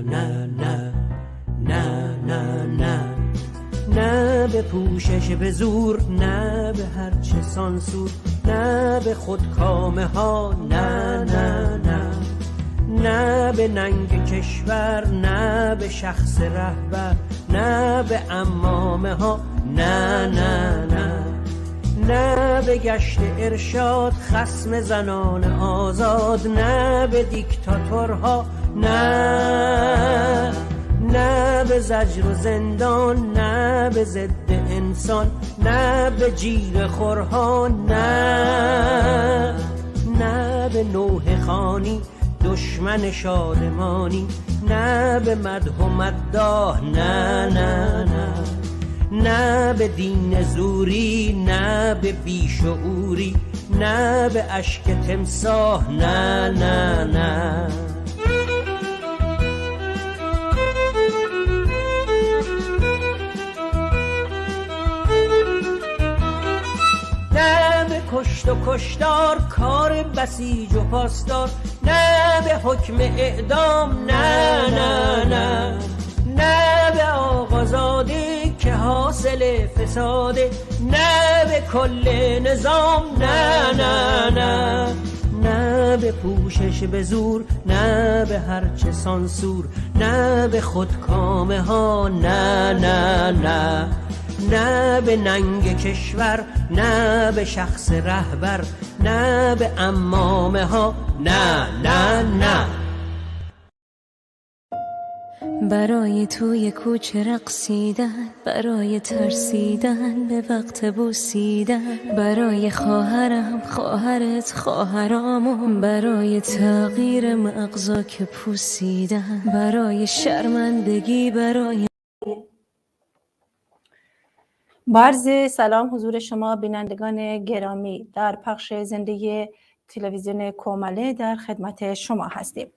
نه نه نه نه نه نه به پوشش به زور، نه به هرچه سانسور، نه به خودکامه ها، نه نه نه نه به ننگ کشور، نه به شخص رهبر، نه به عمامه ها، نه نه نه نه به گشت ارشاد خصم زنان آزاد، نه به دیکتاتورها، نه نه به زجر و زندان، نه به ضد انسان، نه به جیغ خورها، نه نه به نوح خانی دشمن شادمانی، نه به مدح و مداح، نه نه نه نه به دین زوری، نه به بیشعوری، نه به اشک تمساح، نه نه نه نه به کشت و کشتار کار بسیج و پاسدار، نه به حکم اعدام، نه نه نه نه به آقازاده که حاصل فساده، نه به کل نظام، نه نه نه نه به پوشش به زور، نه به هرچه سانسور، نه به خودکامه ها، نه نه نه نه به ننگ کشور، نه به شخص رهبر، نه به عمامه ها، نه نه نه برای توی کوچه رقصیدن، برای ترسیدن به وقت بوسیدن، برای خواهرم خواهرت خواهرامون، برای تغییر مغزا که پوسیدن، برای شرمندگی، برای عرض سلام حضور شما بینندگان گرامی. در پخش زنده تلویزیون کومله در خدمت شما هستیم.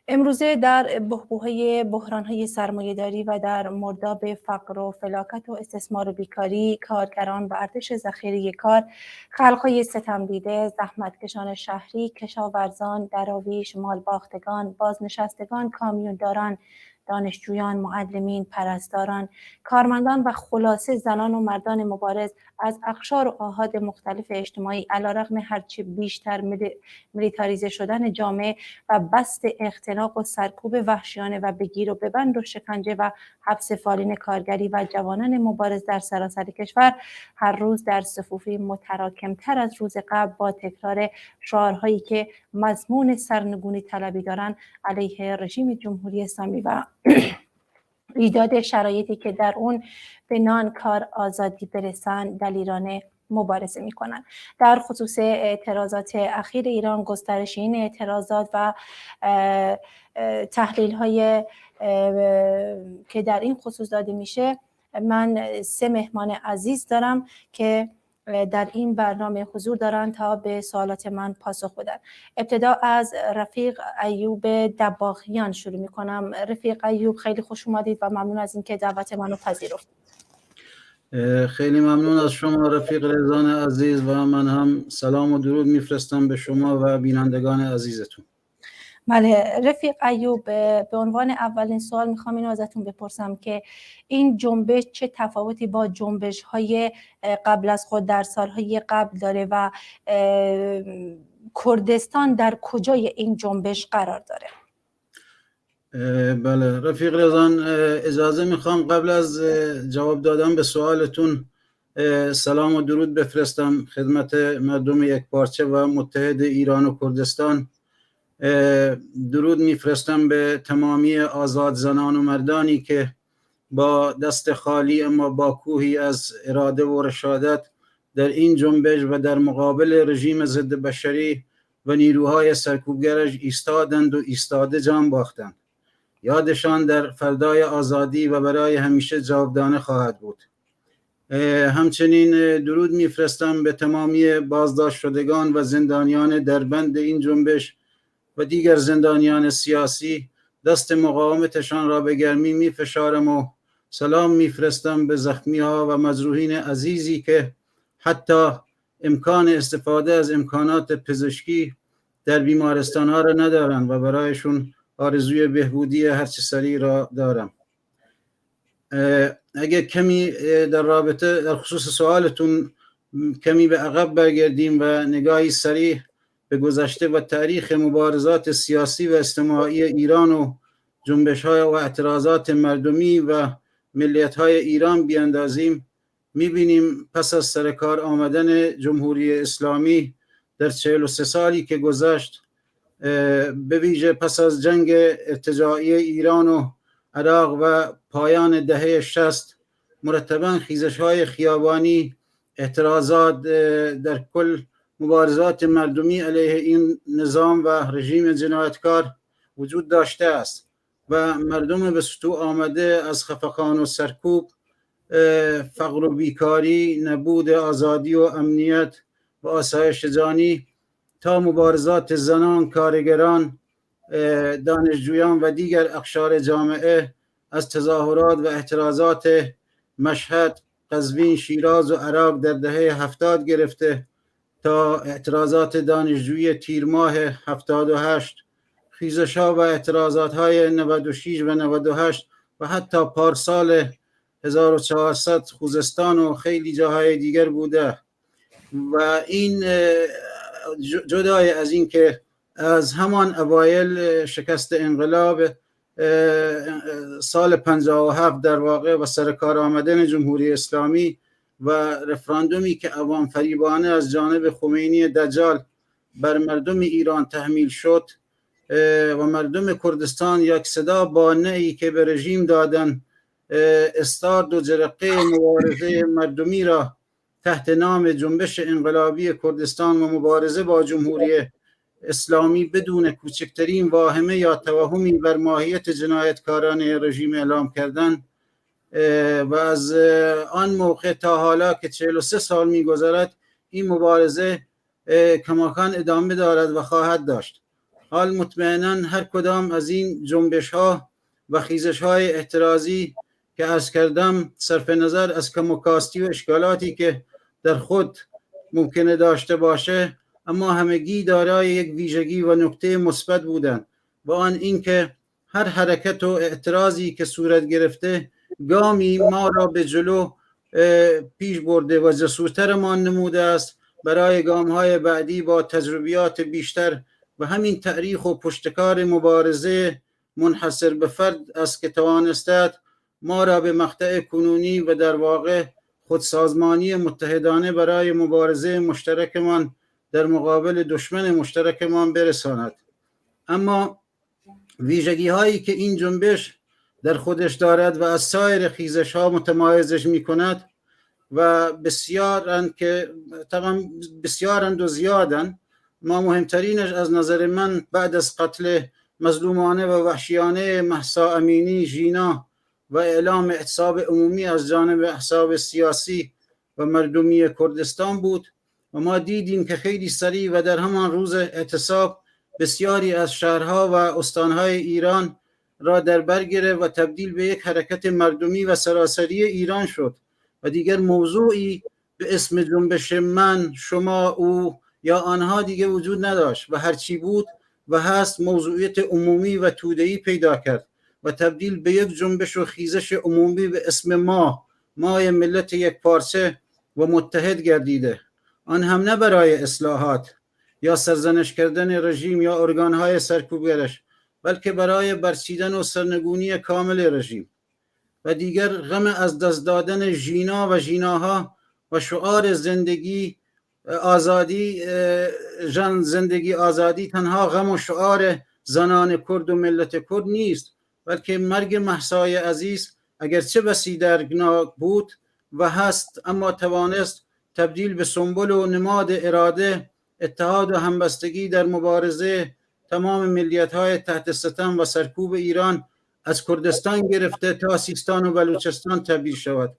امروزه در بحبوحه بحران‌های سرمایه‌داری و در مرداب فقر و فلاکت و استثمار و بیکاری، کارگران و ارتش ذخیره کار، خلق‌های ستمدیده، زحمتکشان شهری، کشاورزان، دراویش، مالباختگان، بازنشستگان، کامیونداران، دانشجویان، معلمین، پرستاران، کارمندان و خلاصه زنان و مردان مبارز از اقشار و آحاد مختلف اجتماعی علیرغم هرچه بیشتر میلیتاریزه شدن جامعه و بست اختناق و سرکوب وحشیانه و بگیر و ببند و شکنجه و حبس فالین کارگری و جوانان مبارز در سراسر کشور، هر روز در صفوفی متراکمتر از روز قبل با تکرار شعارهایی که مضمون سرنگونی طلبی دارند علیه رژیم جمهوری اسلامی و ایجاد شرایطی که در اون به نان، کار، آزادی برسن دلیرانه مبارزه میکنن. در خصوص اعتراضات اخیر ایران، گسترش این اعتراضات و تحلیل های که در این خصوص داده میشه، من 3 مهمان عزیز دارم که در این برنامه حضور دارن تا به سوالات من پاسخ بدن. ابتدا از رفیق ایوب دباغیان شروع میکنم. رفیق ایوب، خیلی خوش اومدید و ممنون از اینکه دعوت منو پذیرفتید. خیلی ممنون از شما رفیق رضوان عزیز و من هم سلام و درود میفرستم به شما و بینندگان عزیزتون. بله رفیق ایوب، به عنوان اولین سوال میخوام اینو ازتون بپرسم که این جنبش چه تفاوتی با جنبش های قبل از خود در سالهای قبل داره و کردستان در کجای این جنبش قرار داره؟ بله رفیق رضوان، اجازه میخوام قبل از جواب دادن به سوالتون سلام و درود بفرستم خدمت مردم یکپارچه و متحد ایران و کردستان. درود میفرستم به تمامی آزاد زنان و مردانی که با دست خالی اما با کوهی از اراده و رشادت در این جنبش و در مقابل رژیم ضد بشری و نیروهای سرکوبگرش ایستادند و ایستاده جان باختند. یادشان در فردای آزادی و برای همیشه جاودانه خواهد بود. همچنین درود میفرستم به تمامی بازداشت شدگان و زندانیان در بند این جنبش و دیگر زندانیان سیاسی. دست مقاومتشان را به گرمی میفشارم و سلام میفرستم به زخمی ها و مجروحین عزیزی که حتی امکان استفاده از امکانات پزشکی در بیمارستان ها را ندارند و برایشون آرزوی بهبودی هرچه سریع را دارم. اگه کمی در رابطه در خصوص سوالتون کمی به عقب برگردیم و نگاهی سریع به گذشته و تاریخ مبارزات سیاسی و اجتماعی ایران و جنبش‌های و اعتراضات مردمی و ملیت‌های ایران بیاندازیم، می‌بینیم پس از سرکار آمدن جمهوری اسلامی در 43 سالی که گذشت، به ویژه پس از جنگ ارتجاعی ایران و عراق و پایان دهه 60 مرتباً خیزش‌های خیابانی، اعتراضات در کل، مبارزات مردمی علیه این نظام و رژیم جنایتکار وجود داشته است و مردم به سطوح آمده از خفقان و سرکوب، فقر و بیکاری، نبود آزادی و امنیت و آسایش جانی تا مبارزات زنان، کارگران، دانشجویان و دیگر اقشار جامعه از تظاهرات و اعتراضات مشهد، قزوین، شیراز و عراق در دهه 70 گرفته تا اعتراضات دانشجویی تیر ماه 78، خیزش‌ها و اعتراضات‌های 96 و 98 و حتی پارسال 1400 خوزستان و خیلی جاهای دیگر بوده. و این جدای از این که از همان اوایل شکست انقلاب سال 57 در واقع و سرکار آمدن جمهوری اسلامی و رفراندومی که عوام فریبانه از جانب خمینی دجال بر مردم ایران تحمیل شد و مردم کردستان یک صدا بانعی که به رژیم دادن استارد و جرقه مبارزه مردمی را تحت نام جنبش انقلابی کردستان و مبارزه با جمهوری اسلامی بدون کوچکترین واهمه یا توهمی بر ماهیت جنایتکارانه رژیم اعلام کردن و از آن موقع تا حالا که 43 سال می‌گذرد این مبارزه کماکان ادامه دارد و خواهد داشت. حال مطمئناً هر کدام از این جنبش‌ها و خیزش‌های اعتراضی که عرض کردم صرف نظر از کم و کاستی و اشکالاتی که در خود ممکنه داشته باشه، اما همگی دارای یک ویژگی و نکته مثبت بودند و آن اینکه هر حرکت و اعتراضی که صورت گرفته گامی ما را به جلو پیش برده و جسورترمان نموده است برای گام‌های بعدی با تجربیات بیشتر و همین تاریخ و پشتکار مبارزه منحصر به فرد است که توانسته ما را به مقطع کنونی و در واقع خودسازمانی متحدانه برای مبارزه مشترکمان در مقابل دشمن مشترکمان برساند. اما ویژگی هایی که این جنبش در خودش دارد و از سایر خیزش ها متمایزش می کند و بسیارند که طبعا بسیارند و زیادند، ما مهمترینش از نظر من بعد از قتل مظلومانه و وحشیانه مهسا امینی ژینا و اعلام اعتصاب عمومی از جانب احزاب سیاسی و مردمی کردستان بود و ما دیدیم که خیلی سریع و در همان روز اعتصاب بسیاری از شهرها و استانهای ایران را در بر گرفت و تبدیل به یک حرکت مردمی و سراسری ایران شد و دیگر موضوعی به اسم جنبش من، شما، او یا آنها دیگه وجود نداشت و هرچی بود و هست موضوعیت عمومی و توده‌ای پیدا کرد و تبدیل به یک جنبش و خیزش عمومی به اسم مای ملت یک پارچه و متحد گردیده، آن هم نه برای اصلاحات یا سرزنش کردن رژیم یا ارگانهای سرکوبگرش، بلکه برای برچیدن و سرنگونی کامل رژیم و دیگر غم از دست دادن ژینا و ژیناها و شعار زندگی آزادی، زندگی آزادی تنها غم و شعار زنان کرد و ملت کرد نیست، بلکه مرگ مهسای عزیز اگرچه بسی دردناک بود و هست، اما توانست تبدیل به سمبل و نماد اراده، اتحاد و همبستگی در مبارزه تمام ملیت‌های تحت ستم و سرکوب ایران از کردستان گرفته تا سیستان و بلوچستان تبدیل شود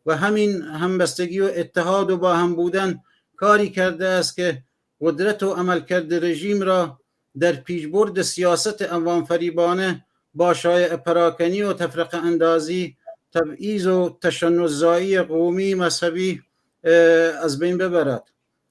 و همین همبستگی و اتحاد و با هم بودن کاری کرده است که قدرت و عملکرد رژیم را در پیشبرد سیاست عوام فریبانه با شایع پراکنی و تفرقه اندازی، تبعیض و تشنج‌زایی قومی مذهبی از بین ببرد.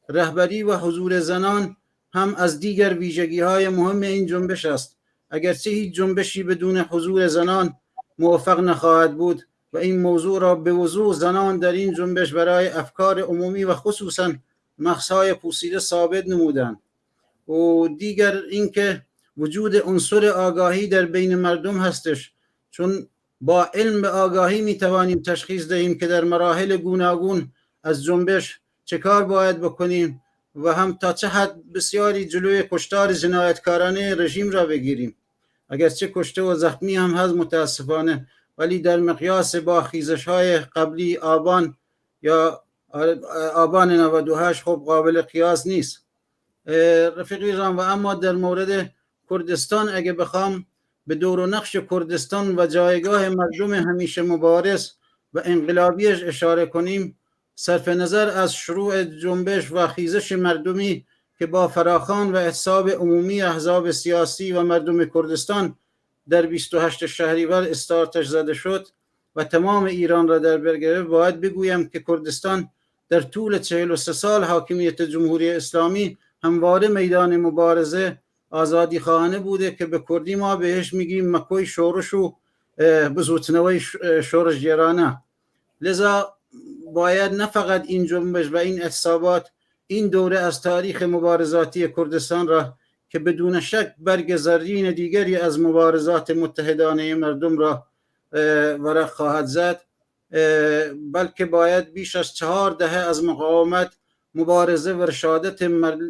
رهبری و حضور زنان هم از دیگر ویژگی‌های مهم این جنبش است. اگرچه هیچ جنبشی بدون حضور زنان موفق نخواهد بود و این موضوع را به وضوح زنان در این جنبش برای افکار عمومی و خصوصا مغزهای پوسیده ثابت نمودند. و دیگر اینکه وجود عنصر آگاهی در بین مردم هستش، چون با علم به آگاهی می توانیم تشخیص دهیم که در مراحل گوناگون از جنبش چه کار باید بکنیم و هم تا چه حد بسیاری جلوی کشتار جنایتکارانه رژیم را بگیریم. اگرچه کشته و زخمی هم هست متاسفانه، ولی در مقیاس با خیزش‌های قبلی آبان یا آبان 98 خب قابل قیاس نیست. رفیقی جان، و اما در مورد کردستان اگه بخوام به دور و نقش کردستان و جایگاه مردم همیشه مبارز و انقلابیش اشاره کنیم، صرف نظر از شروع جنبش و خیزش مردمی که با فراخوان و احزاب عمومی احزاب سیاسی و مردم کردستان در 28 شهریور استارتش زده شد و تمام ایران را در بر گرفت، باید بگویم که کردستان در طول 43 سال حاکمیت جمهوری اسلامی همواره میدان مبارزه آزادی خواهانه بوده که به کردی ما بهش میگیم مکوی شورش و بزوتنوی شورش گرانه. لذا باید نه فقط این جنبش و این احزابات این دوره از تاریخ مبارزاتی کردستان را که بدون شک برگ زرین دیگری از مبارزات متحدانه مردم را ورق خواهد زد، بلکه باید بیش از 4 دهه از مقاومت، مبارزه و رشادت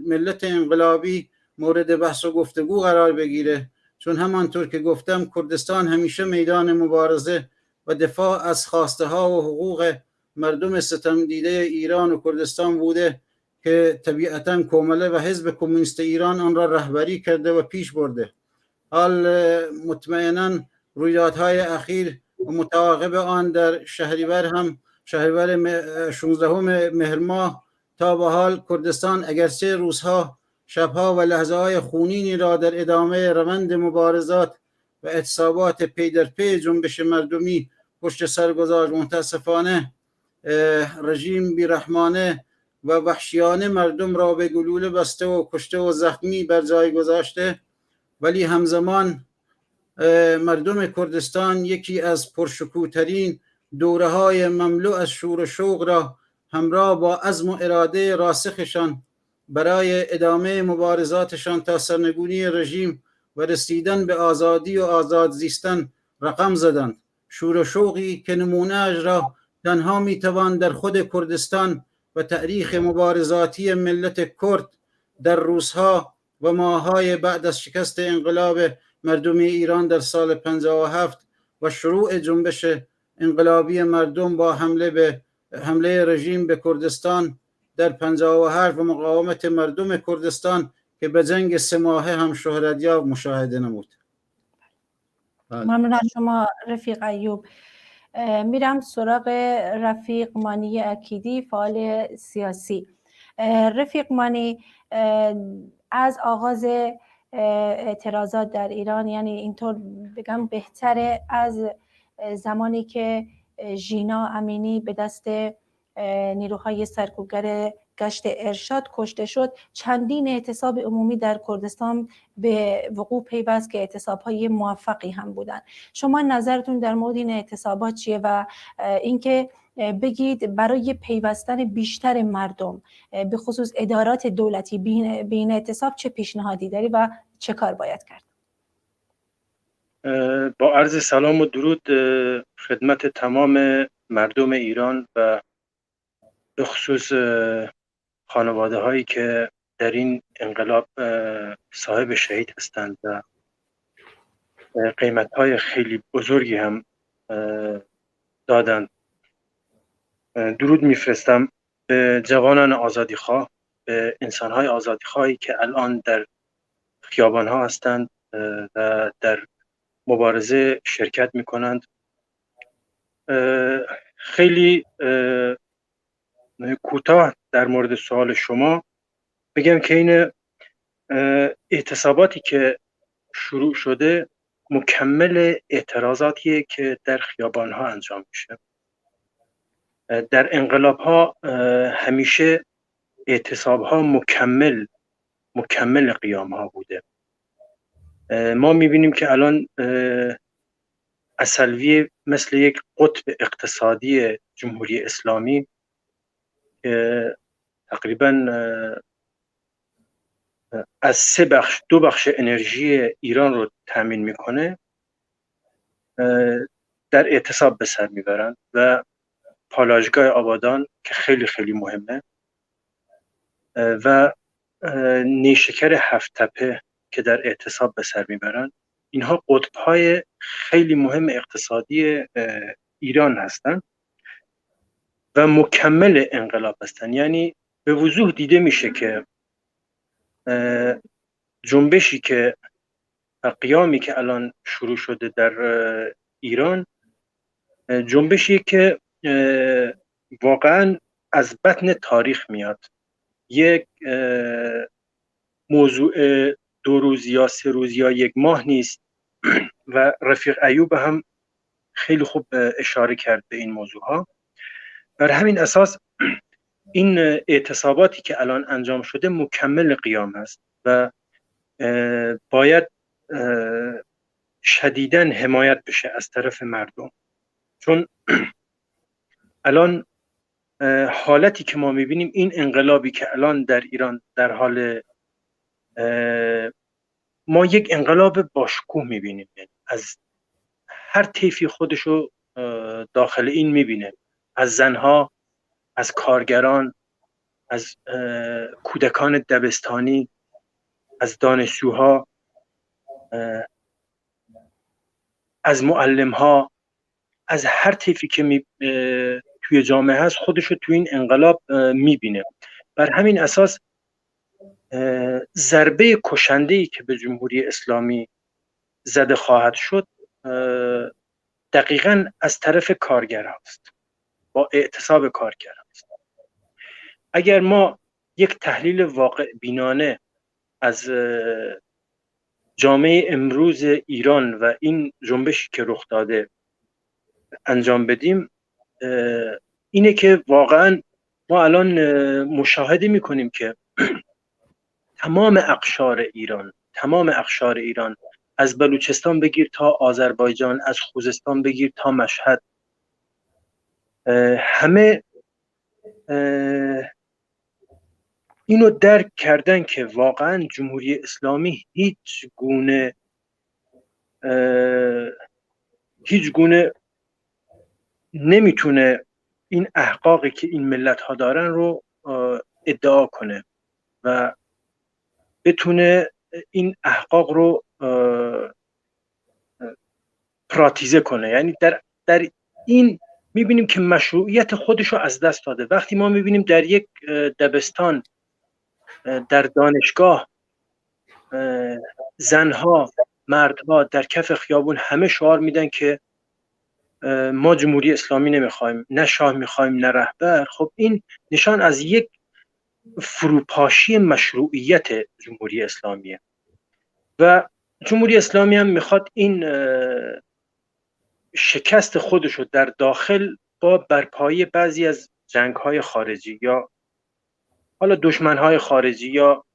ملت انقلابی مورد بحث و گفتگو قرار بگیره، چون همانطور که گفتم کردستان همیشه میدان مبارزه و دفاع از خواسته ها و حقوق مردم ستم دیده ایران و کردستان بوده که طبیعتاً کومله و حزب کمونیست ایران آن را رهبری کرده و پیش برده. حال مطمئناً رویدادهای اخیر و متعاقب آن در شهریور 16 مهر ماه تا به حال کردستان اگرچه روزها، شبها و لحظه‌های خونینی را در ادامه روند مبارزات و اعتصابات پی در پی جنبش مردمی پشت سر گذاشت، متاسفانه رژیم بیرحمانه و وحشیانه مردم را به گلوله بسته و کشته و زخمی بر جای گذاشته، ولی همزمان مردم کردستان یکی از پرشکوه‌ترین دوره‌های مملو از شور و شوق را همراه با عزم و اراده راسخشان برای ادامه مبارزاتشان تا سرنگونی رژیم و رسیدن به آزادی و آزاد زیستن رقم زدند. شور و شوقی که نمونه‌اش را تنها میتوان در خود کردستان و تاریخ مبارزاتی ملت کرد در روزها و ماه‌های بعد از شکست انقلاب مردمی ایران در سال 57 و شروع جنبش انقلابی مردم با حمله رژیم به کردستان در 58 و مقاومت مردم کردستان که به جنگ 3 ماهه هم شهرت یافت مشاهده نمود. ممنون از شما رفیق ایوب. میرم سراغ رفیق مانی اکیدی، فعال سیاسی. رفیق مانی، از آغاز اعتراضات در ایران، یعنی اینطور بگم بهتره از زمانی که ژینا امینی به دست نیروهای سرکوبگر گشت ارشاد کشته شد، چندین اعتصاب عمومی در کردستان به وقوع پیوست که اعتصاب‌های موفقی هم بودن. شما نظرتون در مورد این اعتصابات چیه و اینکه بگید برای پیوستن بیشتر مردم به خصوص ادارات دولتی به این اعتصاب چه پیشنهادی داری و چه کار باید کرد؟ با عرض سلام و درود خدمت تمام مردم ایران و به خصوص خانواده هایی که در این انقلاب صاحب شهید هستند و قیمت های خیلی بزرگی هم دادند. درود میفرستم به جوانان آزادیخواه، به انسان های آزادیخواهی که الان در خیابان ها هستند و در مبارزه شرکت میکنند. خیلی کوتاه در مورد سوال شما بگم که این اعتصاباتی که شروع شده مکمل اعتراضاتیه که در خیابان ها انجام میشه. در انقلاب ها همیشه اعتصاب ها مکمل قیام ها بوده ما میبینیم که الان اصلوی مثل یک قطب اقتصادی جمهوری اسلامی که تقریبا از دو بخش انرژی ایران رو تامین میکنه در اعتصاب به سر میبرند و پالایشگاه آبادان که خیلی خیلی مهمه و نیشکر هفت تپه که در اعتصاب به سر میبرند، اینها قطب‌های خیلی مهم اقتصادی ایران هستند و مکمل انقلاب هستند. یعنی به وضوح دیده میشه که جنبشی که و قیامی که الان شروع شده در ایران جنبشی که واقعا از بطن تاریخ میاد. یک موضوع 2 روز یا 3 روز یا 1 ماه نیست و رفیق ایوب هم خیلی خوب اشاره کرد به این موضوع ها. بر همین اساس این اعتصاباتی که الان انجام شده مکمل قیام است و باید شدیداً حمایت بشه از طرف مردم، چون الان حالتی که ما میبینیم، این انقلابی که الان در ایران در حال ما یک انقلاب باشکوه میبینیم، از هر طیفی خودشو داخل این میبینه، از زنها، از کارگران، از کودکان دبستانی، از دانشجوها، از معلمها، از هر طیفی که توی جامعه هست خودشو توی این انقلاب میبینه. بر همین اساس ضربه کشنده‌ای که به جمهوری اسلامی زده خواهد شد دقیقاً از طرف کارگر هست، با اعتصاب کارگر هست. اگر ما یک تحلیل واقع بینانه از جامعه امروز ایران و این جنبشی که رخ داده انجام بدیم، اینه که واقعاً ما الان مشاهده میکنیم که تمام اقشار ایران از بلوچستان بگیر تا آذربایجان، از خوزستان بگیر تا مشهد، همه اینو درک کردن که واقعا جمهوری اسلامی هیچ گونه نمیتونه این احقاقی که این ملت ها دارن رو ادعا کنه و بتونه این احقاق رو پراتیزه کنه. یعنی در این میبینیم که مشروعیت خودش رو از دست داده. وقتی ما میبینیم در یک دبستان، در دانشگاه، زنها، مردها در کف خیابون همه شعار میدن که ما جمهوری اسلامی نمیخوایم، نه شاه میخوایم نه رهبر، خب این نشان از یک فروپاشی مشروعیت جمهوری اسلامیه و جمهوری اسلامی هم میخواد این شکست خودش رو در داخل با برپایی بعضی از جنگ‌های خارجی یا حالا دشمن‌های خارجی یا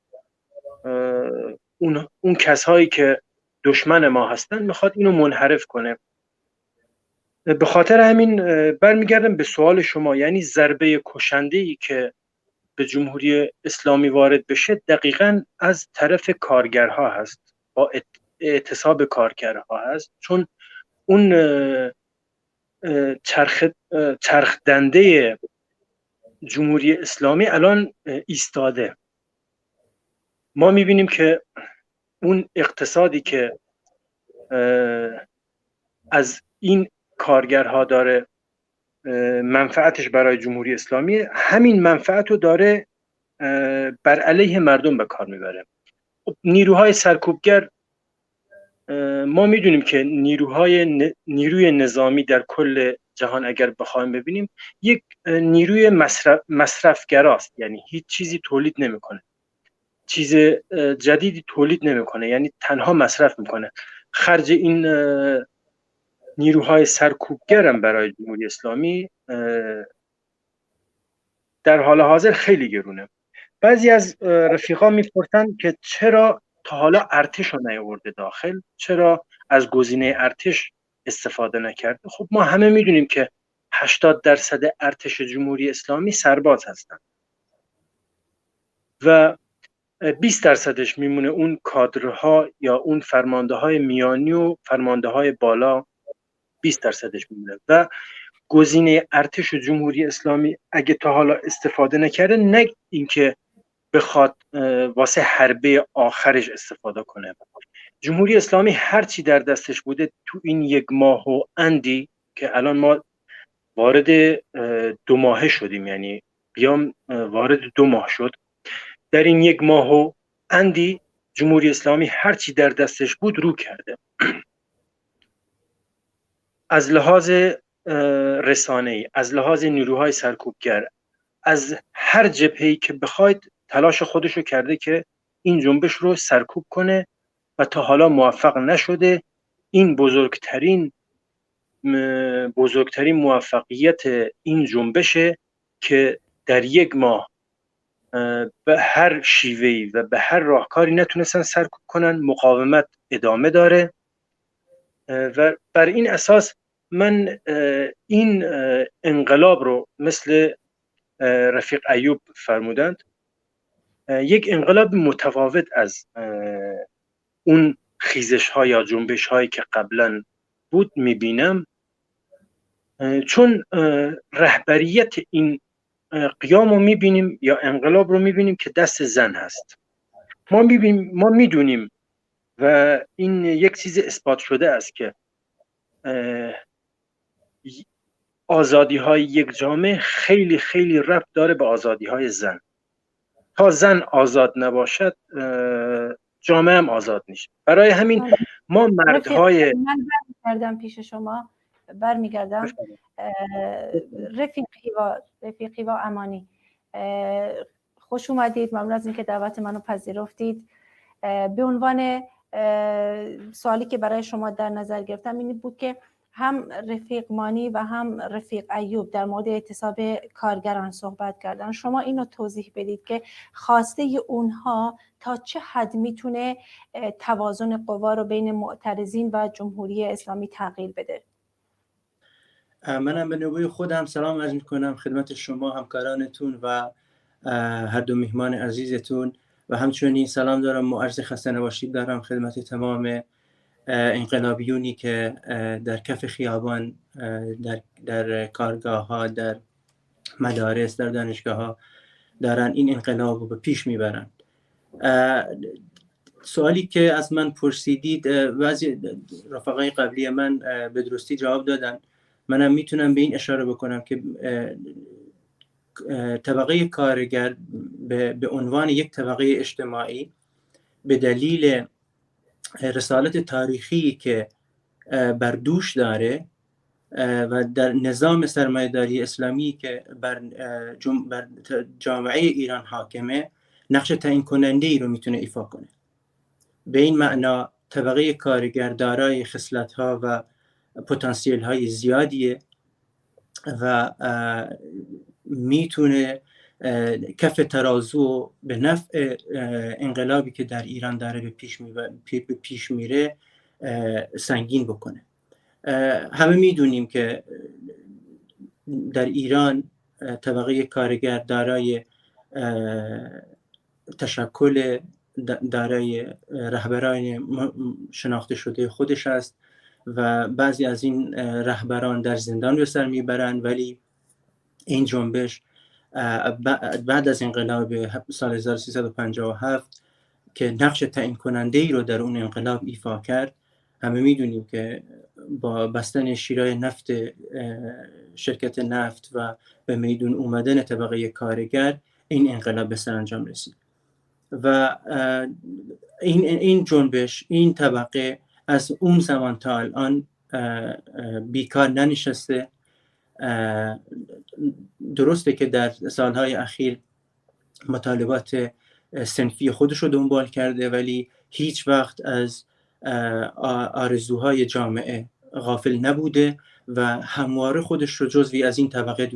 اون کسایی که دشمن ما هستن، میخواد اینو منحرف کنه. به خاطر همین برمیگردم به سوال شما، یعنی ضربه کشنده‌ای که به جمهوری اسلامی وارد بشه دقیقاً از طرف کارگرها هست، با اعتصاب کارگرها هست، چون اون چرخ دنده جمهوری اسلامی الان ایستاده. ما میبینیم که اون اقتصادی که از این کارگرها داره منفعتش برای جمهوری اسلامی، همین منفعت رو داره بر علیه مردم به کار میبره. نیروهای سرکوبگر، ما میدونیم که نیروی نظامی در کل جهان اگر بخوایم ببینیم یک نیروی مصرفگراست، یعنی هیچ چیزی تولید نمیکنه، چیز جدیدی تولید نمیکنه، یعنی تنها مصرف میکنه. خرج این نیروهای سرکوبگر هم برای جمهوری اسلامی در حال حاضر خیلی گرونه. بعضی از رفیقا میپرسن که چرا تا حالا ارتش رو نیاورده داخل، چرا از گزینه ارتش استفاده نکرده؟ خب ما همه میدونیم که 80% ارتش جمهوری اسلامی سرباز هستند و 20% میمونه اون کادرها یا اون فرمانده های میانی و فرمانده های بالا، 20% میمونه و گزینه ارتش جمهوری اسلامی اگه تا حالا استفاده نکرده، نه اینکه بخواد واسه حربه آخرش استفاده کنه. جمهوری اسلامی هرچی در دستش بوده تو این 1 ماه و اندی که الان ما وارد 2 ماهه شدیم، یعنی بیام وارد 2 ماه شد، در این 1 ماه و اندی جمهوری اسلامی هرچی در دستش بود رو کرده. از لحاظ رسانه‌ای، از لحاظ نیروهای سرکوبگر، از هر جبهه‌ای که بخواید تلاش خودشو کرده که این جنبش رو سرکوب کنه و تا حالا موفق نشده. این بزرگترین موفقیت این جنبشه که در 1 ماه به هر شیوهی و به هر راهکاری نتونستن سرکوب کنن. مقاومت ادامه داره و بر این اساس من این انقلاب رو مثل رفیق ایوب فرمودند یک انقلاب متفاوت از اون خیزش ها یا جنبش هایی که قبلا بود میبینم، چون رهبریت این قیام رو میبینیم یا انقلاب رو میبینیم که دست زن هست. ما میدونیم و این یک چیز اثبات شده است که آزادی های یک جامعه خیلی خیلی ربط داره به آزادی های زن. تا زن آزاد نباشد جامعه هم آزاد نیست. برای همین ما مردهای من برمیگردم پیش شما، برمیگردم رفیقی و امانی، خوش اومدید. ممنون از اینکه دعوت منو پذیرفتید. به عنوان سوالی که برای شما در نظر گرفتم این بود که هم رفیق مانی و هم رفیق ایوب در مورد اعتصاب کارگران صحبت کردن. شما اینو توضیح بدید که خواسته اونها تا چه حد میتونه توازن قوا رو بین معترضین و جمهوری اسلامی تغییر بده. منم به نوبه خودم سلام عرض میکنم خدمت شما، همکارانتون و هر دو میهمان عزیزتون و همچنین سلام دارم و عرض خسته نباشید دارم خدمت تمام انقلابیونی که در کف خیابان، در کارگاه ها، در مدارس، در دانشگاه ها دارن این انقلاب رو به پیش میبرن. سوالی که از من پرسیدید بعضی رفقای قبلی من به درستی جواب دادن. منم میتونم به این اشاره بکنم که طبقه کارگر به عنوان یک طبقه اجتماعی به دلیل رسالت تاریخی که بر دوش داره و در نظام سرمایه‌داری اسلامی که بر جامعه ایران حاکمه نقش تعیین کننده ای رو میتونه ایفا کنه. به این معنا طبقه کارگر دارای خصلت‌ها و پتانسیل‌های زیادیه و میتونه کف ترازو به نفع انقلابی که در ایران داره به پیش میره سنگین بکنه. همه میدونیم که در ایران طبقه کارگر دارای تشکل، دارای رهبران شناخته شده خودش است و بعضی از این رهبران در زندان به سر میبرند، ولی این جنبش بعد از انقلاب سال 1357 که نقش تعیین کننده ای رو در اون انقلاب ایفا کرد، همه میدونیم که با بستن شیرای نفت شرکت نفت و به میدون اومدن طبقه کارگر این انقلاب به سرانجام رسید و این جنبش، این طبقه از اون زمان تا الان بیکار ننشسته. درسته که در سالهای اخیر مطالبات صنفی خودش رو دنبال کرده، ولی هیچ وقت از آرزوهای جامعه غافل نبوده و همواره خودش رو جزوی از این طبقه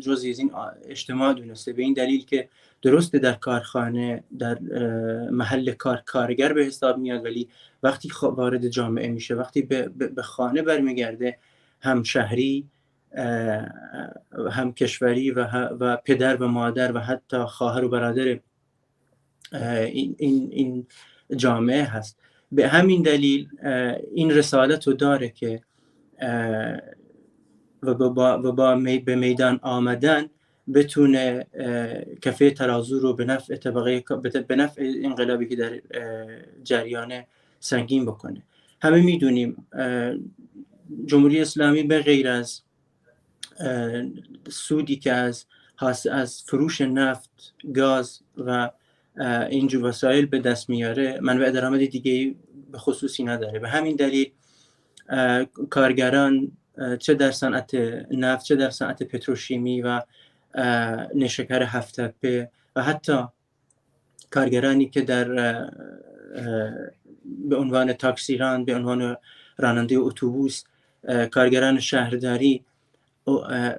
جزوی از این اجتماع دونسته. به این دلیل که درسته در کارخانه، در محل کار کارگر به حساب میاد، ولی وقتی وارد جامعه میشه، وقتی به خانه برمیگرده، هم شهری، هم کشوری و پدر و مادر و حتی خواهر و برادر این جامعه هست. به همین دلیل این رسالت رو داره که به میدان آمدن بتونه کفه ترازو رو به نفع انقلابی که در جریان سنگین بکنه. همه میدونیم جمهوری اسلامی به غیر از سودی که از فروش نفت، گاز و اینجور وسایل به دست میاره، منبع درآمد دیگه به خصوصی نداره. به همین دلیل کارگران چه در صنعت نفت، چه در صنعت پتروشیمی و نیشکر هفت‌تپه و حتی کارگرانی که به عنوان تاکسیران، به عنوان راننده اتوبوس، کارگران شهرداری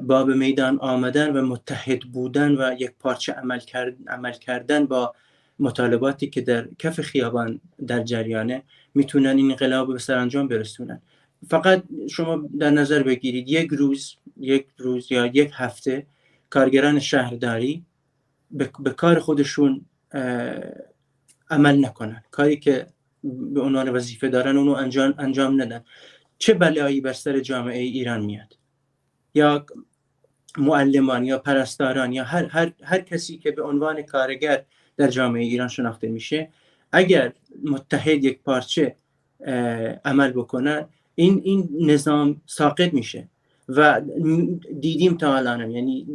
با به میدان آمدن و متحد بودن و یک پارچه عمل کردن با مطالباتی که در کف خیابان در جریانه، میتونن این انقلاب به سرانجام برسونن. فقط شما در نظر بگیرید یک روز یا یک هفته کارگران شهرداری به کار خودشون عمل نکنن، کاری که به عنوان وظیفه دارن اونو انجام ندن، چه بلایی بر سر جامعه ایران میاد؟ یا معلمان یا پرستاران یا هر کسی که به عنوان کارگر در جامعه ایران شناخته میشه، اگر متحد یک پارچه عمل بکنن، این نظام ساقط میشه. و دیدیم تا الان، یعنی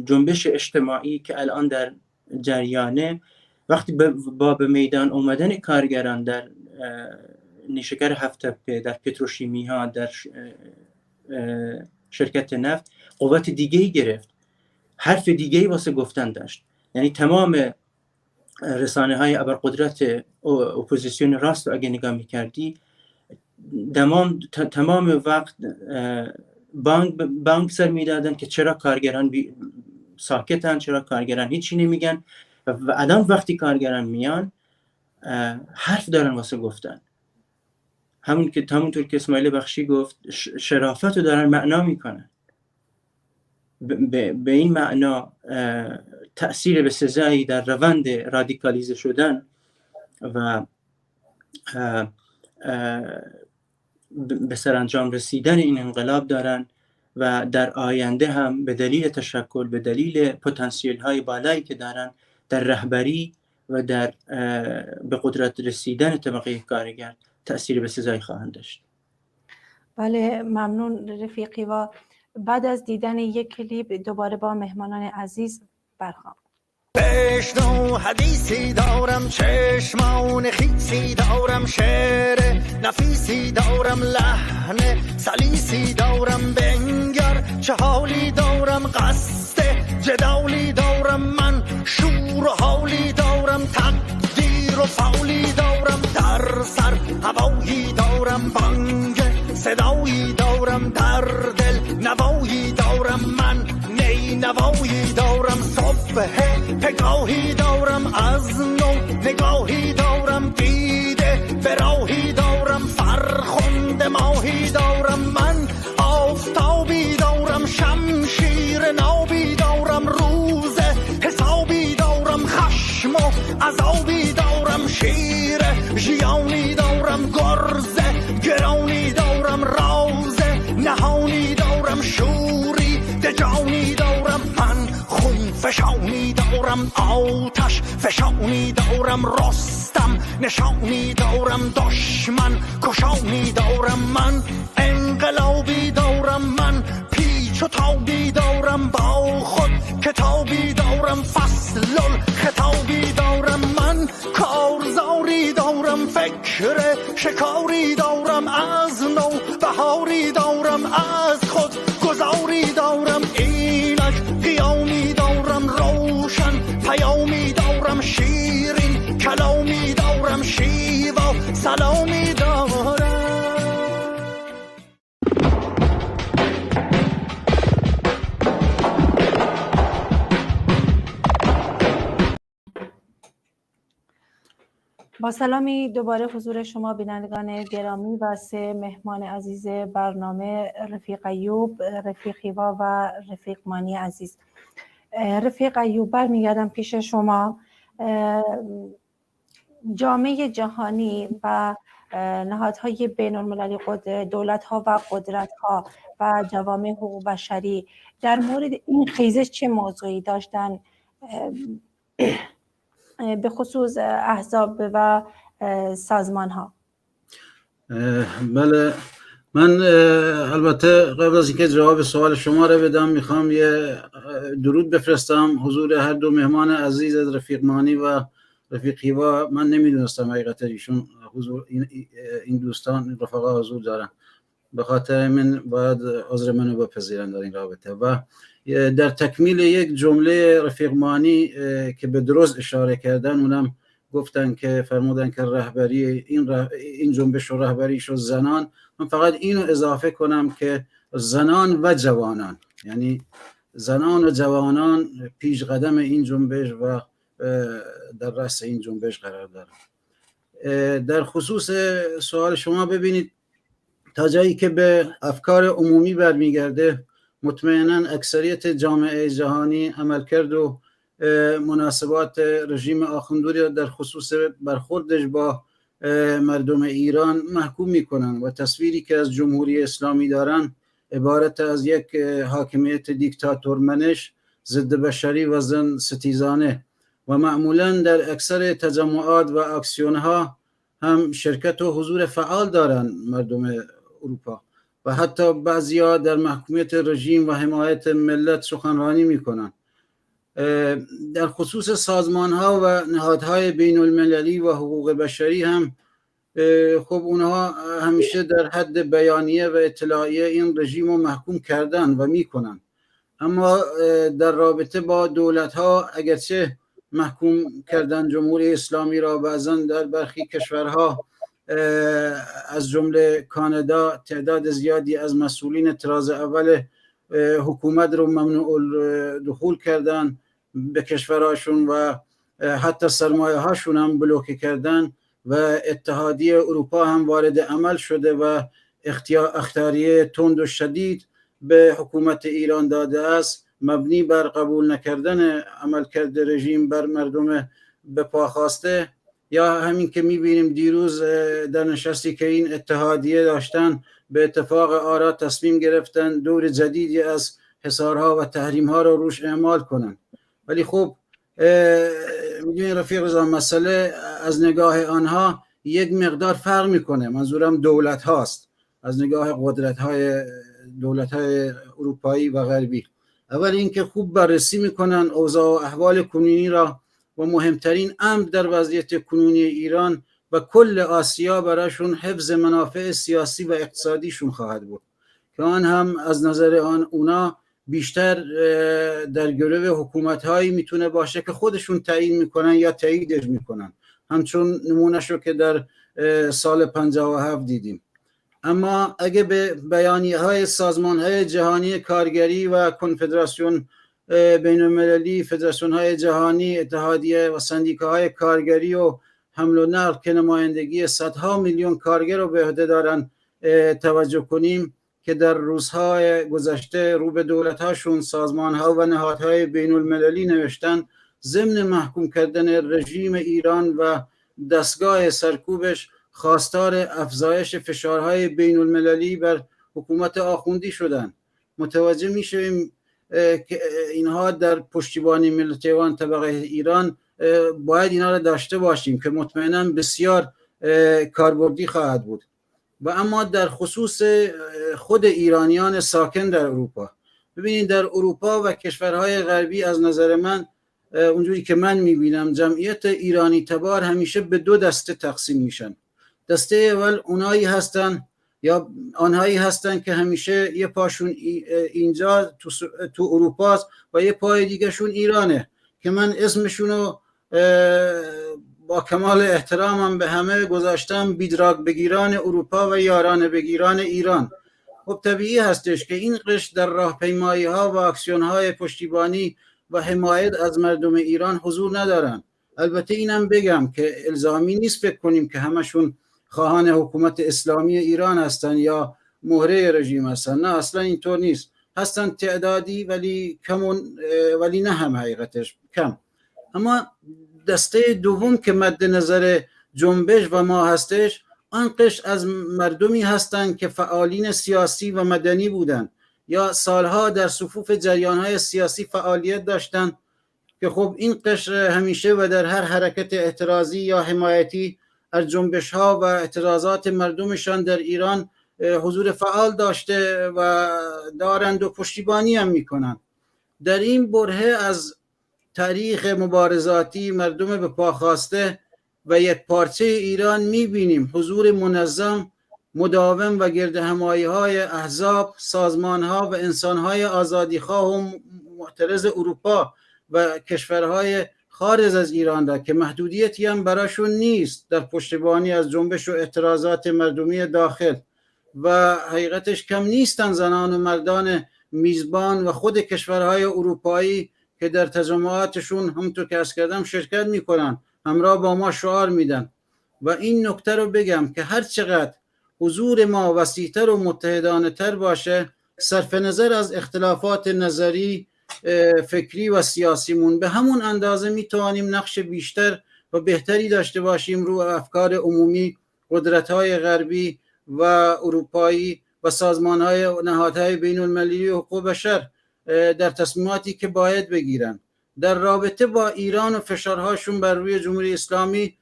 جنبش اجتماعی که الان در جریانه، وقتی با به میدان اومدن کارگران در نیشکر هفت‌تپه، در پتروشیمی ها، در شرکت نفت، قوت دیگه‌ای گرفت، حرف دیگه‌ای واسه گفتن داشت. یعنی تمام رسانه‌های ابرقدرت اپوزیسیون راست رو اگه نگاه می‌کردی، تمام وقت بانک سر میدادن که چرا کارگران ساکتن، چرا کارگران هیچی نمیگن. و الان وقتی کارگران میان حرف دارن واسه گفتن. همونطور که اسماعیل بخشی گفت، شرافت رو دارن معنا میکنن. به این معنا تأثیر به سزایی در روند رادیکالیزه شدن و به سرانجام رسیدن این انقلاب دارن و در آینده هم به دلیل تشکل، به دلیل پتانسیل های بالایی که دارن در رهبری و به قدرت رسیدن طبقه کارگر تأثیر به سزایی خواهند داشت. بله، ممنون رفیقی. و بعد از دیدن یک کلیپ دوباره با مهمانان عزیز برخواهم. بشنو حدیثی دارم، چشمان خیسی دارم، شعر نفیسی دارم، لحن سلیسی دارم، بنگر چه حالی دارم، قصد جدالی دارم، من شور و حالی دارم، تقدیر و فولی دارم، در سر هوایی دارم، بانگ صدایی دارم، در دل نوایی دارم، من نی نوایی دارم، صبح پگاهی دارم، از نو نگاهی دارم، دیده براهی دارم، فرخنده ماهی دارم، من آفتابی دارم، شمشیر نابی دارم، روز حسابی دارم، خشم و عذابی دارم، شیر ژیانی دارم، گرز گرانی دارم، راز نهانی دارم، شوری دجانی دارم، من خون فشانی دارم، آتش فشانی دارم، رستم نشانی دارم، دشمن کشانی دارم، من انقلابی دارم، من پیچ و تابی دارم، با خود کتابی دارم، فصل خطابی دارم، من کارزاری دارم، فکر شکاری دارم، از نو بهاری دارم، از خود گذاری دارم، اینک قیامی دارم، روشن پیامی دارم، شیرین کلامی دارم، شیوا سلامی دارم. با سلامی دوباره حضور شما بینندگان گرامی و 3 مهمان عزیز برنامه، رفیق ایوب، رفیق هیوا و رفیق مانی عزیز. رفیق ایوب، برمیگردم پیش شما. جامعه جهانی و نهادهای بین المللی، دولت‌ها و قدرت‌ها و جوامع حقوق بشری در مورد این خیزش چه موضوعی داشتن به خصوص احزاب و سازمان‌ها؟ بله، من البته قبل از اینکه جواب سوال شما رو بدم میخوام یه درود بفرستم حضور هر دو مهمان عزیز، رفیق مانی و رفیق هیوا. من نمیدونستم حقیقتا ایشون حضور این دوستان رفقا حضور دارن، به خاطر من باید عذر منو بپذیرن در این رابطه. و در تکمیل یک جمله رفیق مانی که به درست اشاره کردن، اونم گفتن که فرمودن که رهبری این جنبش و رهبریش و زنان، من فقط اینو اضافه کنم که زنان و جوانان، یعنی زنان و جوانان پیش قدم این جنبش و در رأس این جنبش قرار دارن. در خصوص سوال شما، ببینید تا جایی که به افکار عمومی برمیگرده، مطمئناً اکثریت جامعه جهانی عملکرد و مناسبات رژیم آخوندی در خصوص برخوردش با مردم ایران محکوم میکنن و تصویری که از جمهوری اسلامی دارن عبارت از یک حاکمیت دیکتاتورمنش، ضد بشری و زن ستیزانه و معمولاً در اکثر تجمعات و اکسیونها هم شرکت و حضور فعال دارن مردم اروپا و حتی بعضیا در محکومیت رژیم و حمایت ملت سخنرانی میکنن. در خصوص سازمان ها و نهادهای بین المللی و حقوق بشری هم خب اونها همیشه در حد بیانیه و اطلاعیه این رژیم رو محکوم کردن و میکنن، اما در رابطه با دولت ها اگرچه محکوم کردن جمهوری اسلامی را، بعضا در برخی کشورها از جمله کانادا تعداد زیادی از مسئولین طراز اول حکومت رو ممنوع دخول کردن به کشورهاشون و حتی سرمایه هاشون هم بلوکه کردن و اتحادیه اروپا هم وارد عمل شده و اختیاریه تند و شدید به حکومت ایران داده است، مبنی بر قبول نکردن عملکرد رژیم بر مردم به پا خواسته. یا همین که میبینیم دیروز در نشستی که این اتحادیه داشتن، به اتفاق آرا تصمیم گرفتن دور جدیدی از حصارها و تحریمها رو روش اعمال کنن. ولی خب میدونی رفیق رضا، مسئله از نگاه آنها یک مقدار فرق میکنه، منظورم دولت هاست، از نگاه قدرت های دولت های اروپایی و غربی. اول اینکه خوب بررسی میکنن اوضاع و احوال کنونی را و مهمترین امر در وضعیت کنونی ایران و کل آسیا برایشون حفظ منافع سیاسی و اقتصادیشون خواهد بود که آن هم از نظر اونا بیشتر در گروه حکومت‌هایی میتونه باشه که خودشون تعیین میکنن یا تاییدش میکنن، همچون نمونهشو که در سال 57 دیدیم. اما اگه به بیانیه‌های سازمان‌های جهانی کارگری و کنفدراسیون بین‌المللی، فدراسیون‌های جهانی، اتحادیه و سندیکاهای کارگری و حمل و نقل که نمایندگی صدها میلیون کارگر رو به عهده دارن توجه کنیم که در روزهای گذشته رو به دولت‌هاشون، سازمان‌ها و نهادهای بین‌المللی نوشتن ضمن محکوم کردن رژیم ایران و دستگاه سرکوبش خواستار افزایش فشارهای بین‌المللی بر حکومت آخوندی شدن. متوجه میشیم که اینها در پشتیبانی ملت طبقه ایران باید اینا را داشته باشیم که مطمئناً بسیار کاربردی خواهد بود. و اما در خصوص خود ایرانیان ساکن در اروپا، ببینید در اروپا و کشورهای غربی از نظر من، اونجوری که من میبینم، جمعیت ایرانی تبار همیشه به دو دسته تقسیم میشن. دسته اول اونایی هستن یا آنهایی هستن که همیشه یه پاشون اینجا تو اروپاست و یه پای دیگه شون ایرانه، که من اسمشونو با کمال احترامم به همه گذاشتم بیدراگ بگیران اروپا و یاران بگیران ایران. خب طبیعی هستش که این قشر در راهپیمایی ها و اکسیون های پشتیبانی و حمایت از مردم ایران حضور ندارن البته اینم بگم که الزامی نیست فکر کنیم که همشون خواهان حکومت اسلامی ایران هستن یا مهره رژیم هستن. نه، اصلا اینطور نیست. هستن تعدادی ولی کمون، ولی نه هم حقیقتش کم. اما دسته دوم که مد نظر جنبش و ما هستش، آن قشر از مردمی هستند که فعالین سیاسی و مدنی بودند یا سالها در صفوف جریانهای سیاسی فعالیت داشتند که خب این قشر همیشه و در هر حرکت اعتراضی یا حمایتی از جنبش ها و اعتراضات مردمشان در ایران حضور فعال داشته و دارند و پشتیبانی هم میکنند. در این برهه از تاریخ مبارزاتی مردم به پا خواسته و یک پارچه ایران میبینیم حضور منظم، مداوم و گرد همایی های احزاب، سازمان ها و انسان های آزادیخواه و معترض اروپا و کشورهای خارج از ایران را که محدودیتی هم براشون نیست در پشتیبانی از جنبش و اعتراضات مردمی داخل. و حقیقتش کم نیستن زنان و مردان میزبان و خود کشورهای اروپایی که در تجمعاتشون همونطور که عرض کردم شرکت میکنن، همراه با ما شعار میدن. و این نکته رو بگم که هر چقدر حضور ما وسیع‌تر و متحدانه تر باشه، صرف نظر از اختلافات نظری، فکری و سیاسیمون، به همون اندازه میتوانیم نقش بیشتر و بهتری داشته باشیم رو افکار عمومی قدرت‌های غربی و اروپایی و سازمان‌های و نهادهای بین‌المللی حقوق بشر در تصمیماتی که باید بگیرن در رابطه با ایران و فشارهاشون بر روی جمهوری اسلامی.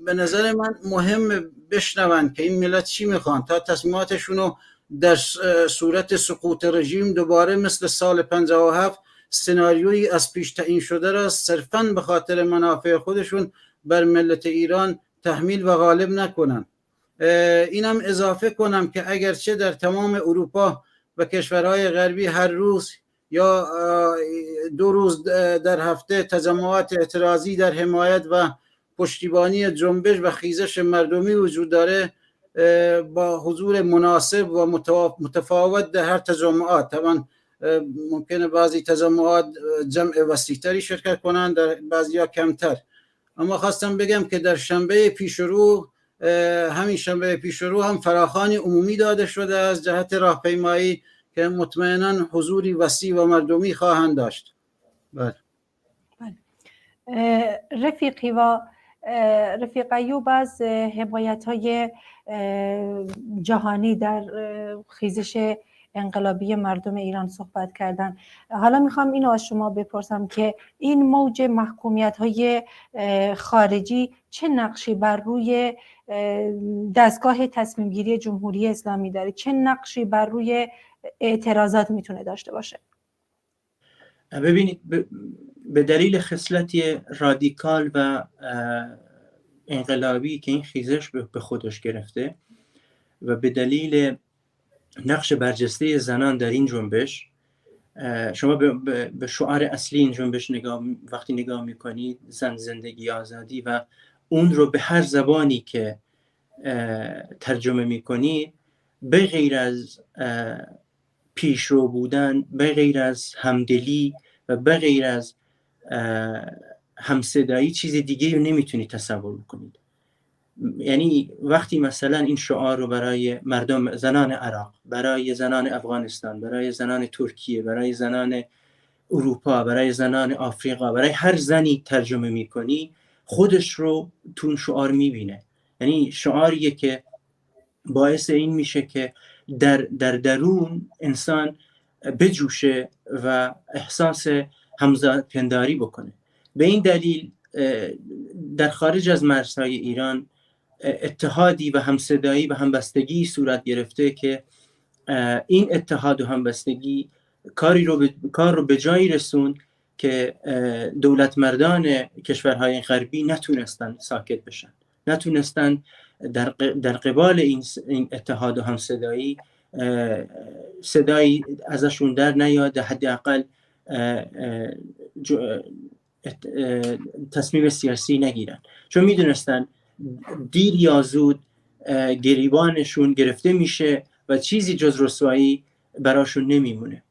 به نظر من مهم بشنون که این ملت چی میخوان تا تصمیماتشونو در صورت سقوط رژیم دوباره مثل سال 57 سناریویی از پیش تعیین شده را صرفاً به خاطر منافع خودشون بر ملت ایران تحمیل و غالب نکنن. اینم اضافه کنم که اگرچه در تمام اروپا و کشورهای غربی هر روز یا 2 روز در هفته تجمعات اعتراضی در حمایت و پشتیبانی جنبش و خیزش مردمی وجود داره با حضور مناسب و متفاوت در هر تجمعات. طبعا ممکنه بعضی تجمعات جمع وسیع‌تری شرکت کنند، در بعضی‌ها کمتر. اما خواستم بگم که در شنبه پیشرو، همین شنبه پیشرو هم فراخوانی عمومی داده شده از جهت راهپیمایی که مطمئناً حضوری وسیع و مردمی خواهند داشت. بله. رفیقی و رفیق ایوب از حمایت‌های جهانی در خیزش انقلابی مردم ایران صحبت کردن. حالا میخوام اینو از شما بپرسم که این موج محکومیت‌های خارجی چه نقشی بر روی دستگاه تصمیم گیری جمهوری اسلامی داره؟ چه نقشی بر روی اعتراضات میتونه داشته باشه؟ ببینید، به دلیل خصلتی رادیکال و انقلابی که این خیزش به خودش گرفته و به دلیل نقش برجسته زنان در این جنبش، شما به شعار اصلی این جنبش وقتی نگاه میکنید، زن، زندگی، آزادی، و اون رو به هر زبانی که ترجمه میکنید، به غیر از پیشرو بودن، به غیر از همدلی و به غیر از همصدایی چیز دیگه رو نمیتونید تصور کنید. یعنی وقتی مثلا این شعار رو برای مردم، زنان عراق، برای زنان افغانستان، برای زنان ترکیه، برای زنان اروپا، برای زنان آفریقا، برای هر زنی ترجمه میکنی، خودش رو تو شعار میبینه. یعنی شعاریه که باعث این میشه که در درون انسان بجوشه و احساس همزادپنداری بکنه. به این دلیل در خارج از مرزهای ایران اتحادی و همصدایی و همبستگی صورت گرفته که این اتحاد و همبستگی کار رو به جایی رسوند که دولت مردان کشورهای غربی نتونستن ساکت بشن، نتونستن در قبال این اتحاد و همصدایی صدایی ازشون در نیاد، حداقل تصمیم سیاسی نگیرن، چون میدونستن دیر یا زود گریبانشون گرفته میشه و چیزی جز رسوایی براشون نمیمونه.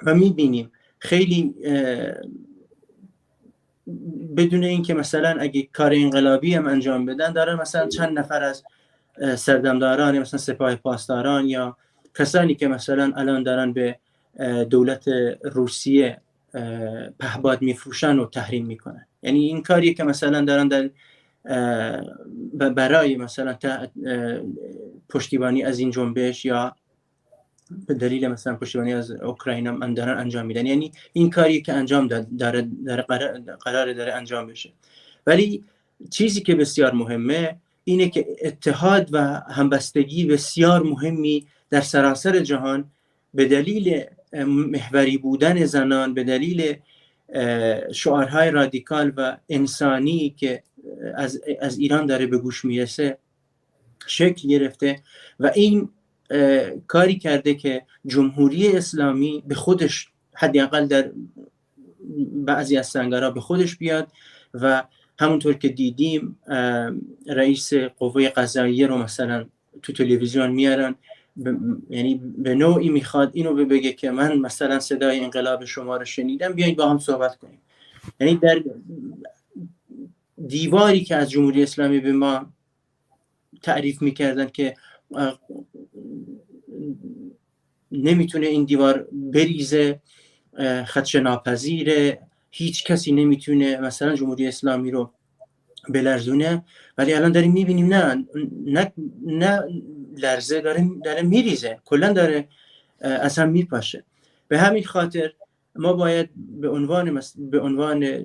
و میبینیم خیلی بدون اینکه مثلا اگه کار انقلابی هم انجام بدن دارن مثلا چند نفر از سردمداران مثلا سپاه پاسداران یا کسانی که مثلا الان دارن به دولت روسیه پهپاد میفروشن و تحریم میکنن. یعنی این کاریه که مثلا دارن در برای مثلا پشتیبانی از این جنبش یا به دلیل مثلا پشتیبانی از اوکراین هم دارن انجام میدن. یعنی این کاریه که انجام داره قرار داره انجام بشه. ولی چیزی که بسیار مهمه اینه که اتحاد و همبستگی بسیار مهمی در سراسر جهان به دلیل محوری بودن زنان، به دلیل شعارهای رادیکال و انسانی که از ایران داره به گوش میرسه شکل گرفته و این کاری کرده که جمهوری اسلامی به خودش حداقل در بعضی از سنگرها به خودش بیاد و همونطور که دیدیم رئیس قوه قضاییه رو مثلا تو تلویزیون میارن، یعنی به نوعی میخواد اینو بگه که من مثلا صدای انقلاب شما رو شنیدم، بیایید با هم صحبت کنیم. یعنی در دیواری که از جمهوری اسلامی به ما تعریف میکردن که نمیتونه این دیوار بریزه، خدشه ناپذیره، هیچ کسی نمیتونه مثلا جمهوری اسلامی رو بلرزونه، ولی الان داریم میبینیم نه لرزه، داره میریزه، کلا داره اصلا میپاشه. به همین خاطر ما باید به عنوان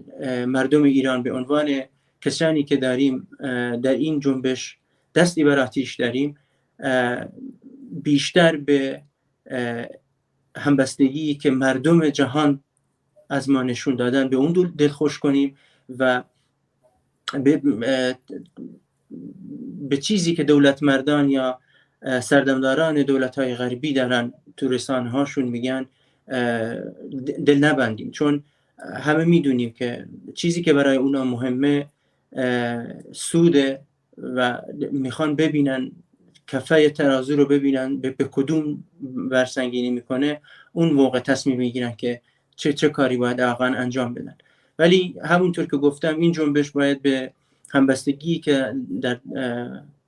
مردم ایران، به عنوان کسانی که داریم در این جنبش دستی بر آتیش داریم، بیشتر به همبستگی که مردم جهان از ما نشون دادن به اون دلخوش کنیم و به چیزی که دولت مردان یا سردمداران دولت‌های غربی دارن تو رسانه‌هاشون میگن دل نبندیم، چون همه میدونیم که چیزی که برای اونا مهمه سوده و میخوان ببینن کفه ترازو رو ببینن به کدوم برسنگینی میکنه، اون موقع تصمیم میگیرن که چه کاری باید واقعا انجام بدن. ولی همونطور که گفتم این جنبش باید به همبستگی که در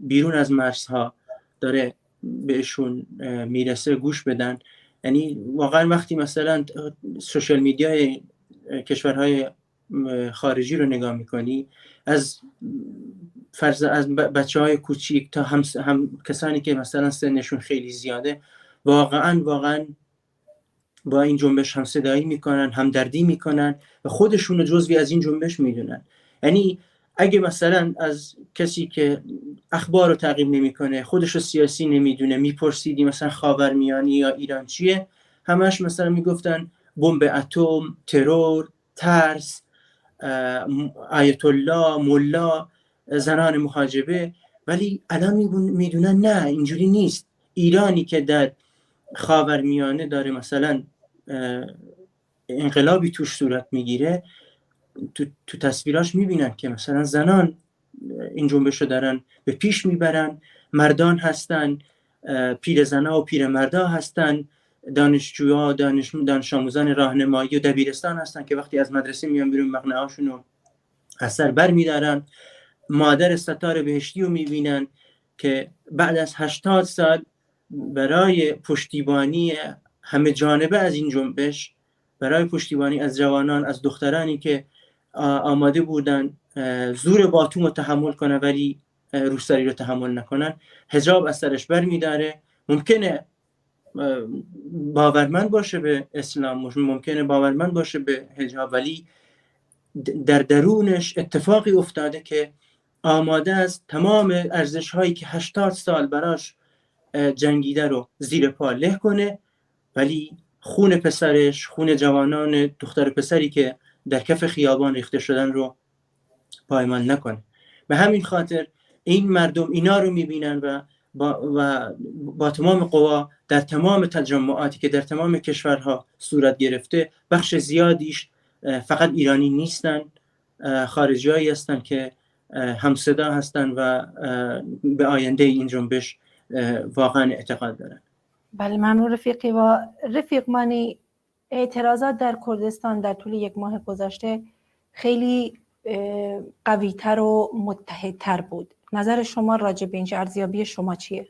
بیرون از مرزها داره بهشون میرسه گوش بدن. یعنی واقعا وقتی مثلا سوشال میدیای کشورهای خارجی رو نگاه میکنی، از بچه‌های کوچیک تا هم کسانی که مثلا سنشون خیلی زیاده واقعا با این جنبش هم صدایی میکنن، همدردی میکنن و خودشون رو جزوی از این جنبش میدونن. یعنی اگه مثلا از کسی که اخبار رو تعقیب نمیکنه، خودش رو سیاسی نمیدونه، میپرسیدی مثلا خاورمیانه یا ایران چیه، همش مثلا میگفتن بمب اتم، ترور، ترس، آیت الله، ملا، زنان محاجبه. ولی الان میدونن نه، اینجوری نیست. ایرانی که در خاورمیانه داره مثلا انقلابی توش صورت میگیره، تو تصویراش میبینن که مثلا زنان این جنبش رو دارن به پیش میبرن، مردان هستن، پیرزنا و پیرمردا هستن، دانشجوها، دانش آموزان راهنمایی و دبیرستان هستن که وقتی از مدرسه میان بیرون مقنعهاشون رو از سر بر میدارن. مادر ستاره بهشتی رو میبینن که بعد از 80 سال برای پشتیبانی همه جانبه از این جنبش، برای پشتیبانی از جوانان، از دخترانی که آماده بودن زور باتوم رو تحمل کنن ولی روسری رو تحمل نکنن، حجاب از سرش بر میداره. ممکنه باورمند باشه به اسلام، ممکنه باورمند باشه به حجاب، ولی در درونش اتفاقی افتاده که آماده است تمام ارزش هایی که 80 سال براش جنگیده رو زیر پا له کنه، ولی خون پسرش، خون جوانان دختر پسری که در کف خیابان ریخته شدن رو پایمال نکنه. به همین خاطر این مردم اینا رو میبینن و با تمام قوا در تمام تجمعاتی که در تمام کشورها صورت گرفته، بخش زیادیش فقط ایرانی نیستن، خارجیایی هستن که همصدا هستن و به آینده این جنبش واقعا اعتقاد دارن. بله ممنون رفیقی. و رفیق مانی، اعتراضات در کردستان در طول یک ماه گذشته خیلی قویتر و متحدتر بود. نظر شما راجع به این ارزیابی شما چیه؟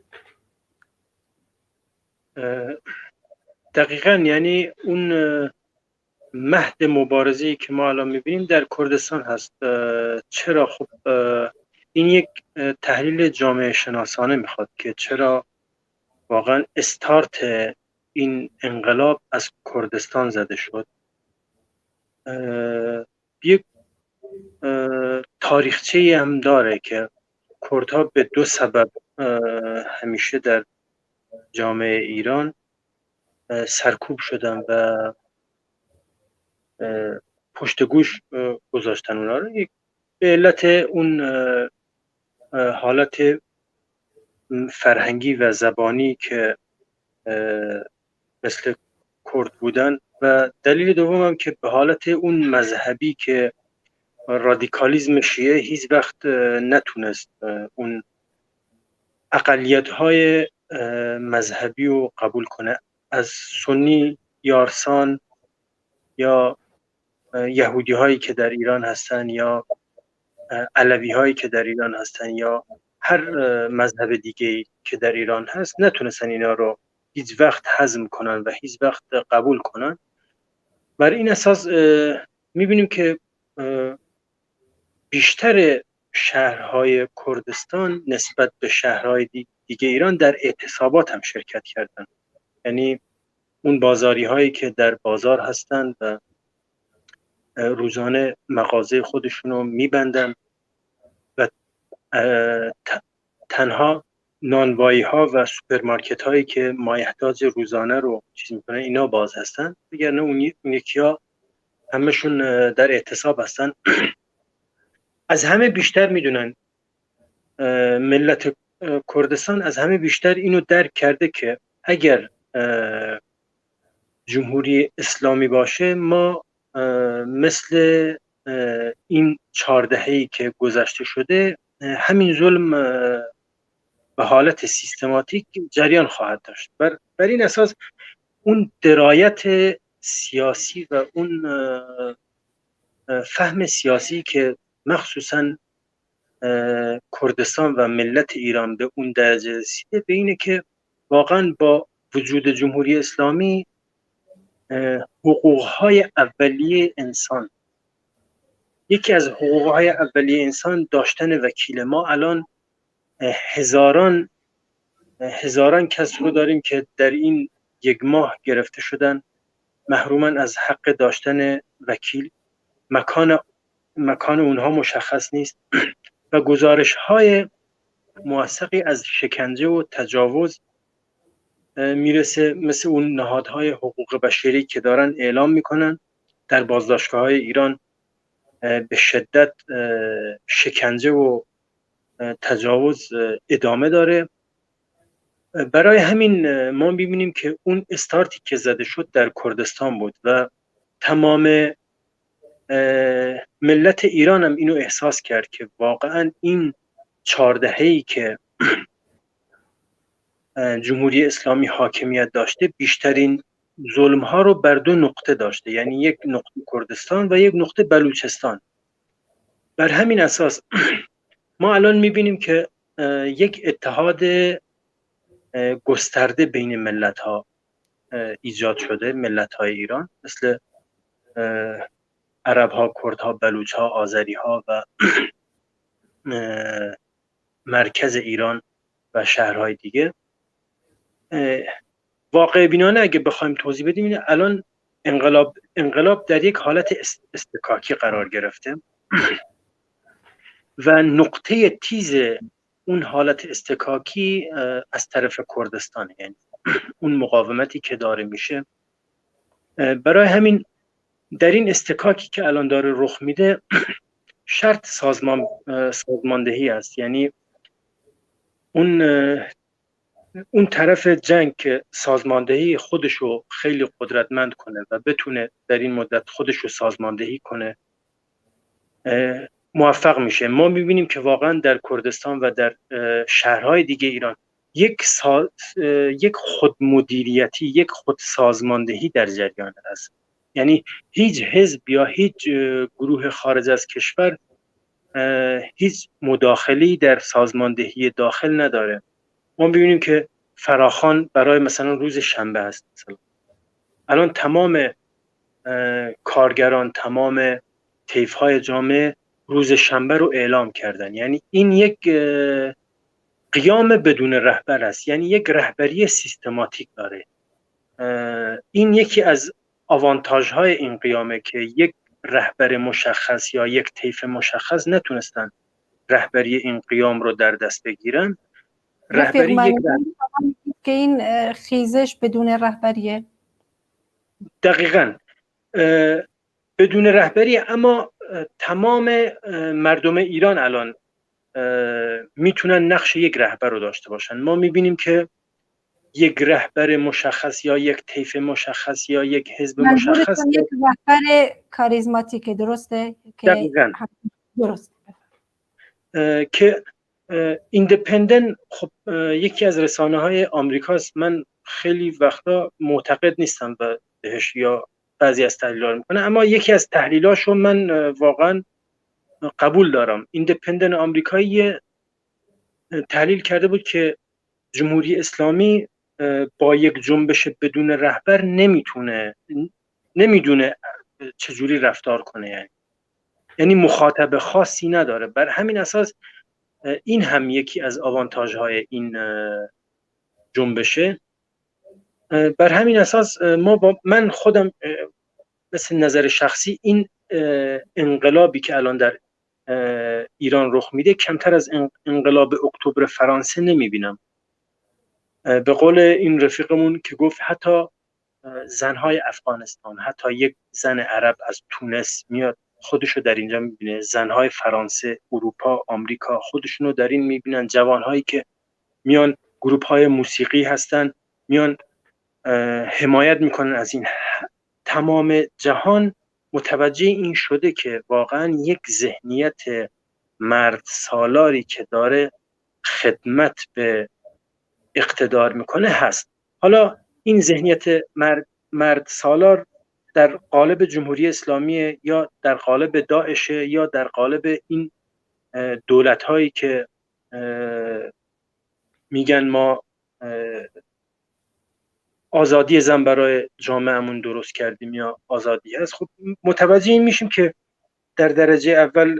دقیقاً، یعنی اون مهد مبارزه‌ای که ما الان می‌بینیم در کردستان هست. چرا؟ خب این یک تحلیل جامعه شناسانه میخواد که چرا واقعا استارت این انقلاب از کردستان زده شد. یک تاریخچه‌ای هم داره که کردها به دو سبب همیشه در جامعه ایران سرکوب شدن و پشت گوش گذاشتن اونا رو، به علت اون حالت فرهنگی و زبانی که مثل کرد بودن، و دلیل دوم هم که به حالت اون مذهبی که رادیکالیزم شیعه هیچ وقت نتونست اون اقلیت‌های مذهبی رو قبول کنه، از سنی یارسان یا یهودی هایی که در ایران هستن یا علوی هایی که در ایران هستن یا هر مذهب دیگه که در ایران هست، نتونستن اینا رو هیچ وقت هضم کنن و هیچ وقت قبول کنن. بر این اساس میبینیم که بیشتر شهرهای کردستان نسبت به شهرهای دیگه ایران در اعتصابات هم شرکت کردن. یعنی اون بازاری هایی که در بازار هستند و روزانه مغازه خودشونو میبندن و تنها نانوایی ها و سوپرمارکت هایی که مایحتاج روزانه رو چیز میکنن اینا باز هستن، وگرنه اون یکی ها همشون در اعتصاب هستن. از همه بیشتر میدونن، ملت کردستان از همه بیشتر اینو درک کرده که اگر جمهوری اسلامی باشه، ما مثل این 4 دهه‌ای که گذشته شده همین ظلم به حالت سیستماتیک جریان خواهد داشت. بر این اساس اون درایت سیاسی و اون فهم سیاسی که مخصوصا کردستان و ملت ایران به اون درجه رسیده، به اینه که واقعا با وجود جمهوری اسلامی حقوقهای اولیه انسان، یکی از حقوقهای اولیه انسان داشتن وکیل، ما الان هزاران کس رو داریم که در این 1 ماه گرفته شدن، محرومن از حق داشتن وکیل، مکان اونها مشخص نیست و گزارش های موثقی از شکنجه و تجاوز میرسه، مثل اون نهادهای حقوق بشری که دارن اعلام میکنن در بازداشتگاه‌های ایران به شدت شکنجه و تجاوز ادامه داره. برای همین ما میبینیم که اون استارتی که زده شد در کردستان بود و تمام ملت ایران هم اینو احساس کرد که واقعا این 4 دهه‌ای که جمهوری اسلامی حاکمیت داشته بیشترین ظلم ها رو بر 2 نقطه داشته، یعنی 1 نقطه کردستان و 1 نقطه بلوچستان. بر همین اساس ما الان میبینیم که یک اتحاد گسترده بین ملت ها ایجاد شده، ملت های ایران، مثل عرب ها، کرد ها، بلوچ ها، آذری ها و مرکز ایران و شهرهای دیگه. واقع بینانه اگه بخوایم توضیح بدیم، اینه الان انقلاب در یک حالت استکاکی قرار گرفته و نقطه تیز اون حالت استکاکی از طرف کردستان، یعنی اون مقاومتی که داره میشه. برای همین در این استکاکی که الان داره رخ میده شرط سازماندهی است، یعنی اون طرف جنگ که سازماندهی خودشو خیلی قدرتمند کنه و بتونه در این مدت خودشو سازماندهی کنه موفق میشه. ما میبینیم که واقعا در کردستان و در شهرهای دیگه ایران یک خودمدیریتی، یک خودسازماندهی در جریان است. یعنی هیچ حزب یا هیچ گروه خارج از کشور هیچ مداخلی در سازماندهی داخل نداره. ما ببینیم که فراخوان برای مثلا روز شنبه است، مثلا الان تمام کارگران، تمام طیف‌های جامعه روز شنبه رو اعلام کردن. یعنی این یک قیام بدون رهبر است، یعنی یک رهبری سیستماتیک داره. این یکی از آوانتاژهای این قیامه که یک رهبر مشخص یا یک طیف مشخص نتونستن رهبری این قیام رو در دست بگیرن. رهبری یک که این خیزش بدون رهبریه. دقیقاً بدون رهبری، اما تمام مردم ایران الان میتونن نقش یک رهبر رو داشته باشن. ما میبینیم که یک رهبر مشخص یا یک طیف مشخص یا یک حزب مشخص، یک رهبر کاریزماتیک، درسته؟ دقیقاً درست که ایندیپندنت. خب یکی از رسانه‌های آمریکاست، من خیلی وقتا معتقد نیستم بهش یا بعضی از تحلیل‌ها رو میکنه، اما یکی از تحلیلاشو من واقعا قبول دارم. ایندیپندنت آمریکایی تحلیل کرده بود که جمهوری اسلامی با یک جنبش بدون رهبر نمیدونه چجوری رفتار کنه، یعنی مخاطب خاصی نداره. بر همین اساس این هم یکی از آوانتاژهای این جنبشه. بر همین اساس من خودم مثل نظر شخصی این انقلابی که الان در ایران رخ میده کمتر از انقلاب اکتبر فرانسه نمیبینم. به قول این رفیقمون که گفت حتی زنهای افغانستان، حتی یک زن عرب از تونس میاد خودشو در اینجا میبینه، زنهای فرانسه، اروپا، آمریکا خودشونو در این میبینن، جوانهایی که میان گروپ‌های موسیقی هستن میان حمایت میکنن از این. تمام جهان متوجه این شده که واقعا یک ذهنیت مرد سالاری که داره خدمت به اقتدار میکنه هست. حالا این ذهنیت مرد سالار در قالب جمهوری اسلامی یا در قالب داعش یا در قالب این دولت‌هایی که میگن ما آزادی زن برای جامعهمون درست کردیم یا آزادی هست، خب متوجه این میشیم که در درجه اول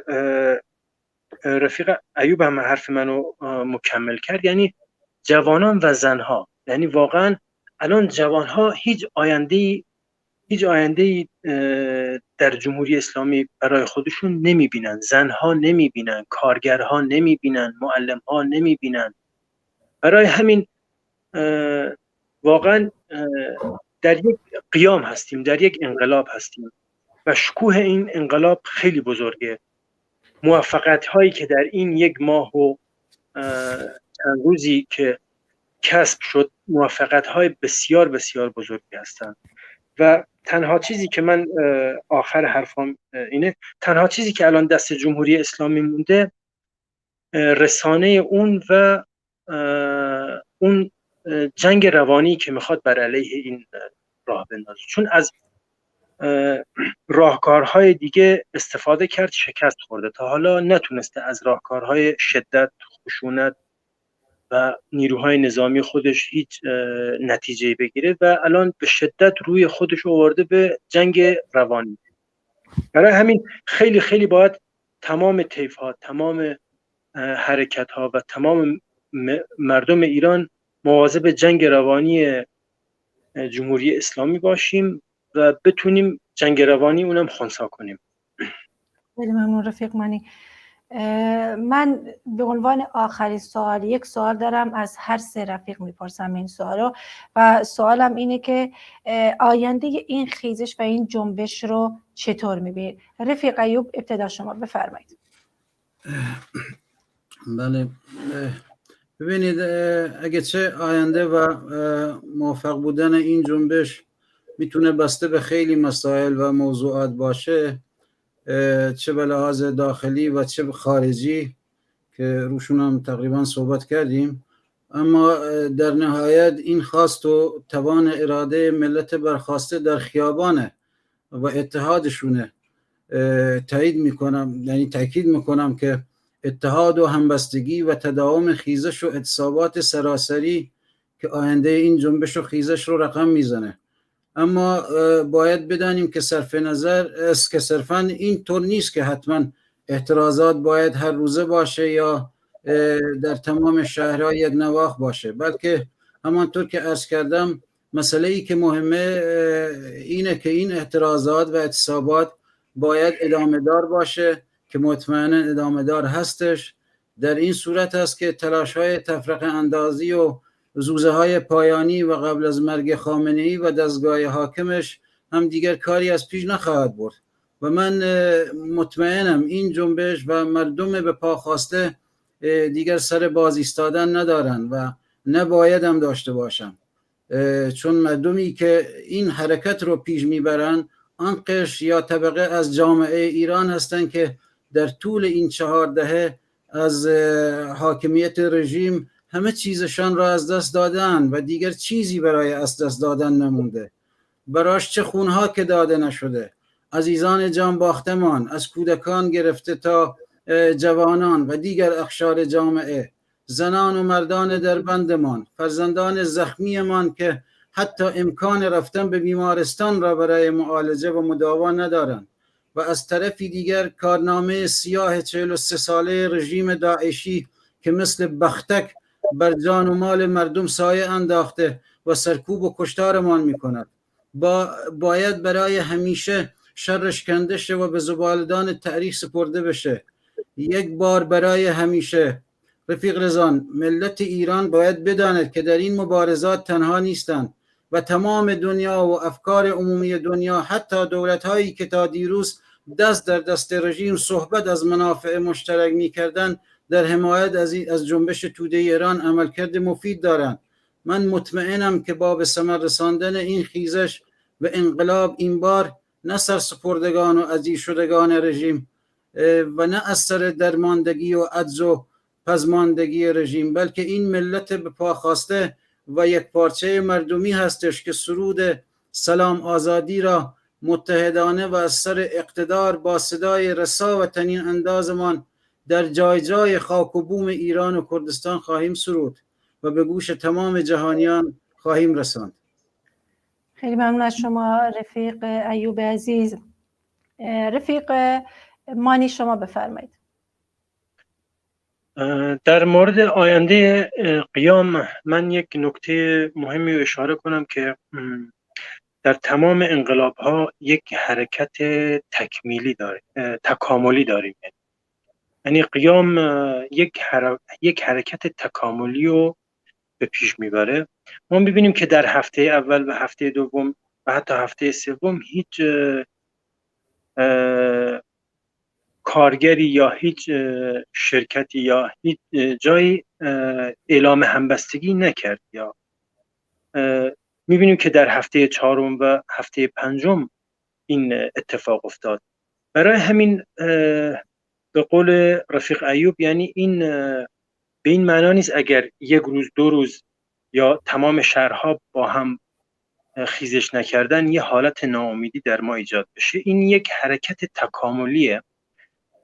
رفیق ایوب هم حرف منو مکمل کرد، یعنی جوانان و زنها. یعنی واقعا الان جوانها هیچ آینده‌ای در جمهوری اسلامی برای خودشون نمیبینن، زنها نمیبینن، کارگرها نمیبینن، معلمها نمیبینن. برای همین واقعا در یک قیام هستیم، در یک انقلاب هستیم و شکوه این انقلاب خیلی بزرگه. موفقیت هایی که در این یک ماه و چند روزی که کسب شد موفقیت های بسیار بسیار بزرگی هستند و تنها چیزی که من آخر حرفم اینه، تنها چیزی که الان دست جمهوری اسلامی مونده رسانه اون و اون جنگ روانی که میخواد بر علیه این راه بندازه، چون از راهکارهای دیگه استفاده کرد، شکست خورده. تا حالا نتونسته از راهکارهای شدت، خشونت و نیروهای نظامی خودش هیچ نتیجه بگیره و الان به شدت روی خودش آورده به جنگ روانی. برای همین خیلی خیلی باید تمام طیف‌ها، تمام حرکت‌ها و تمام مردم ایران مواظب جنگ روانی جمهوری اسلامی باشیم و بتونیم جنگ روانی اونم خنثی کنیم. خیلی ممنون رفیق منی. من به عنوان آخرین سوال یک سوال دارم، از هر سه رفیق میپرسم این سوالو و سوالم اینه که آینده این خیزش و این جنبش رو چطور میبینید؟ رفیق ایوب ابتدا شما بفرمایید. بله، ببینید اگه چه آینده و موفق بودن این جنبش میتونه بسته به خیلی مسائل و موضوعات باشه، چه به لحاظ داخلی و چه خارجی که روشون هم تقریبا صحبت کردیم، اما در نهایت این خواست و توان اراده ملت برخواسته در خیابانه و اتحادشونه تایید میکنم، یعنی تاکید میکنم که اتحاد و همبستگی و تداوم خیزش و اعتصابات سراسری که آینده این جنبش و خیزش رو رقم میزنه. اما باید بدانیم که صرف نظر است که صرفاً این طور نیست که حتما اعتراضات باید هر روزه باشه یا در تمام شهرها یک نواخت باشه، بلکه همانطور که عرض کردم مسئله ای که مهمه اینه که این اعتراضات و اعتصابات باید ادامه دار باشه که مطمئنا ادامه دار هستش. در این صورت است که تلاش های تفرقه اندازی و زوزه های پایانی و قبل از مرگ خامنه‌ای و دستگاه حاکمش هم دیگر کاری از پیش نخواهد برد و من مطمئنم این جنبش و مردم به پا خواسته دیگر سر باز ایستادن ندارن و نباید هم داشته باشن، چون مردمی که این حرکت رو پیش میبرن آن قشر یا طبقه از جامعه ایران هستند که در طول این 4 دهه از حاکمیت رژیم همه چیزشان را از دست دادن و دیگر چیزی برای از دست دادن نمونده. براش چه خونها که داده نشده، عزیزان جان باختمان از کودکان گرفته تا جوانان و دیگر اقشار جامعه، زنان و مردان در بندمان، فرزندان زخمیمان که حتی امکان رفتن به بیمارستان را برای معالجه و مداوا ندارند و از طرفی دیگر کارنامه سیاه 43 ساله رژیم داعشی که مثل بختک بر جان و مال مردم سایه انداخته و سرکوب و کشتارمان میکند. باید برای همیشه شرش کنده شه و به زبالدان تاریخ سپرده بشه. یک بار برای همیشه رفیق رضان، ملت ایران باید بداند که در این مبارزات تنها نیستند و تمام دنیا و افکار عمومی دنیا، حتی دولت‌هایی که تا دیروز دست در دست رژیم صحبت از منافع مشترک می‌کردند، در حمایت از جنبش توده ایران عملکرد مفید دارند. من مطمئنم که با به ثمر رساندن این خیزش و انقلاب این بار نه سرسپردگان و عزیز شدگان رژیم و نه اثر درماندگی و عجز و پزماندگی رژیم، بلکه این ملت به پا خواسته و یک پارچه مردمی هستش که سرود سلام آزادی را متحدانه و از سر اقتدار با صدای رسا و تنین اندازمان در جای جای خاک و بوم ایران و کردستان خواهیم سرود و به گوش تمام جهانیان خواهیم رساند. خیلی ممنون از شما رفیق ایوب عزیز. رفیق مانی شما بفرمایید. در مورد آینده قیام من یک نکته مهمی رو اشاره کنم که در تمام انقلاب ها یک حرکت تکاملی داریم. یعنی قیام یک حرکت تکاملی رو به پیش میبره. ما میبینیم که در هفته اول و هفته دوم و حتی هفته سوم هیچ کارگری یا هیچ شرکتی یا هیچ جایی اعلام همبستگی نکرد، یا میبینیم که در هفته 4 و هفته 5 این اتفاق افتاد. برای همین به قول رفیق ایوب، یعنی این به این معنا نیست اگر یک روز 2 روز یا تمام شهرها با هم خیزش نکردن یه حالت ناامیدی در ما ایجاد بشه. این یک حرکت تکاملیه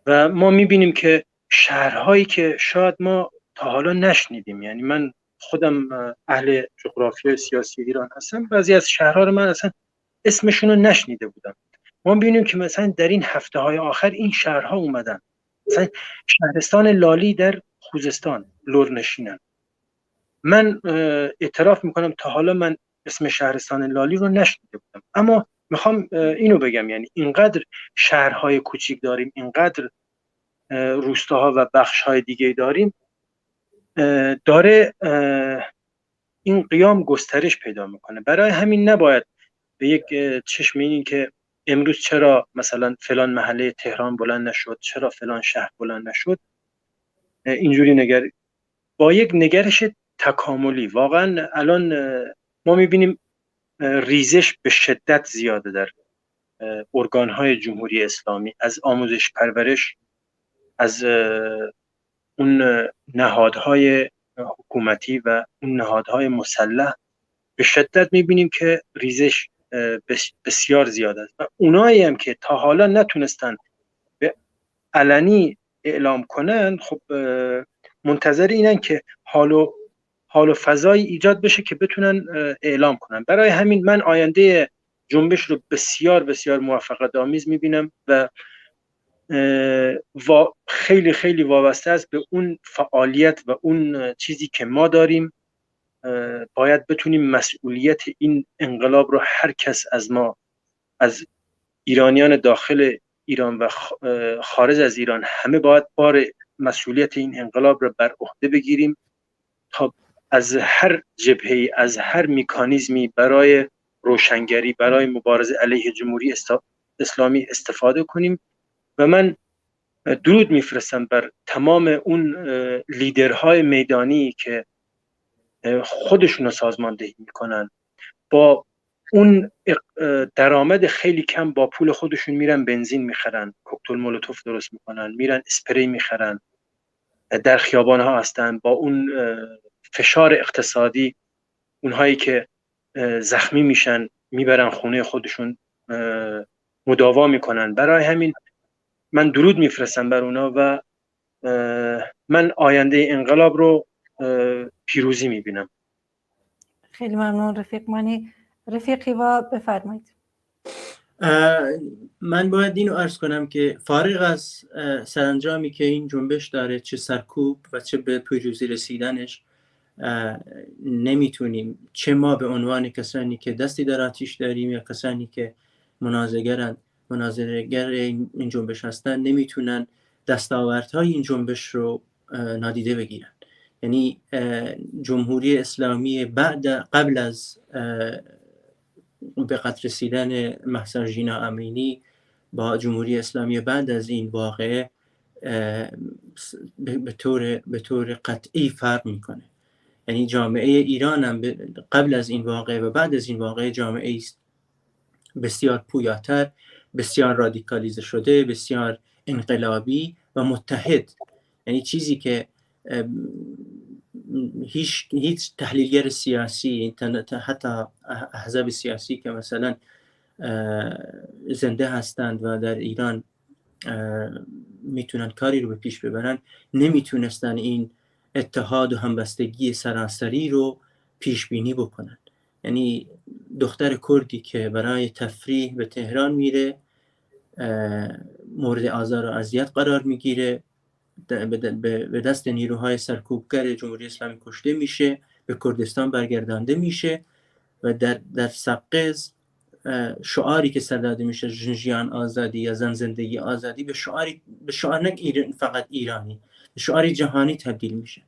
و ما میبینیم که شهرهایی که شاید ما تا حالا نشنیدیم، یعنی من خودم اهل جغرافیای سیاسی ایران هستم، بعضی از شهرها رو من اصلا اسمشون رو نشنیده بودم. ما میبینیم که مثلا در این هفته های آخر این شهرها اومدن، مثلا شهرستان لالی در خوزستان لرنشینن. من اعتراف میکنم تا حالا من اسم شهرستان لالی رو نشنیده بودم، اما میخوام اینو بگم، یعنی اینقدر شهرهای کوچیک داریم، اینقدر روستاها و بخشهای دیگه داریم، داره این قیام گسترش پیدا میکنه. برای همین نباید به یک چشم این که امروز چرا مثلا فلان محله تهران بلند نشد، چرا فلان شهر بلند نشد، اینجوری با یک نگرش تکاملی. واقعا الان ما میبینیم ریزش به شدت زیاده در ارگانهای جمهوری اسلامی، از آموزش پرورش، از اون نهادهای حکومتی و اون نهادهای مسلح. به شدت میبینیم که ریزش بسیار زیاد است و اونایی هم که تا حالا نتونستن به علنی اعلام کنن، خب منتظر اینن که حال و فضایی ایجاد بشه که بتونن اعلام کنن. برای همین من آینده جنبش رو بسیار بسیار موفقیت آمیز میبینم و خیلی خیلی وابسته است به اون فعالیت و اون چیزی که ما داریم. باید بتونیم مسئولیت این انقلاب رو هر کس از ما، از ایرانیان داخل ایران و خارج از ایران، همه باید بار مسئولیت این انقلاب رو بر عهده بگیریم تا از هر جبهه‌ای، از هر مکانیزمی برای روشنگری، برای مبارزه علیه جمهوری اسلامی استفاده کنیم. و من درود میفرستم بر تمام اون لیدرهای میدانی که خودشون رو سازماندهی میکنن، با اون درآمد خیلی کم با پول خودشون میرن بنزین میخرن، کوکتل مولوتوف درست میکنن، میرن اسپری میخرن، در خیابان ها هستن. با اون فشار اقتصادی اونهایی که زخمی میشن میبرن خونه خودشون مداوا میکنن. برای همین من درود میفرستم بر اونا و من آینده انقلاب رو پیروزی میبینم. خیلی ممنون رفیق مانی. رفیق هیوا بفرمایید. من باید اینو عرض کنم که فارغ از سرانجامی که این جنبش داره، چه سرکوب و چه به پیروزی رسیدنش، نمیتونیم، چه ما به عنوان کسانی که دستی در آتیش داریم یا کسانی که مناظرگر این جنبش هستن، نمیتونن دستاوردهای این جنبش رو نادیده بگیرن. یعنی جمهوری اسلامی قبل از به قتل رسیدن مهسا ژینا امینی با جمهوری اسلامی بعد از این واقعه به طور قطعی فرق میکنه. یعنی جامعه ایران هم قبل از این واقعه و بعد از این واقعه جامعه است بسیار پویاتر، بسیار رادیکالیزه شده، بسیار انقلابی و متحد. یعنی چیزی که هیچ تحلیلگر سیاسی، حتی احزاب سیاسی که مثلا زنده هستند و در ایران میتونن کاری رو به پیش ببرن، نمیتونستن این اتحاد و همبستگی سراسری رو پیش بینی بکنن. یعنی دختر کردی که برای تفریح به تهران میره، مورد آزار و اذیت قرار میگیره، به دست نیروهای سرکوبگر جمهوری اسلامی کشته میشه، به کردستان برگردانده میشه و در سقز شعاری که سر داده میشه، ژن آزادی یا زن زندگی آزادی، به شعار نه فقط ایرانی، به شعار جهانی تبدیل میشه.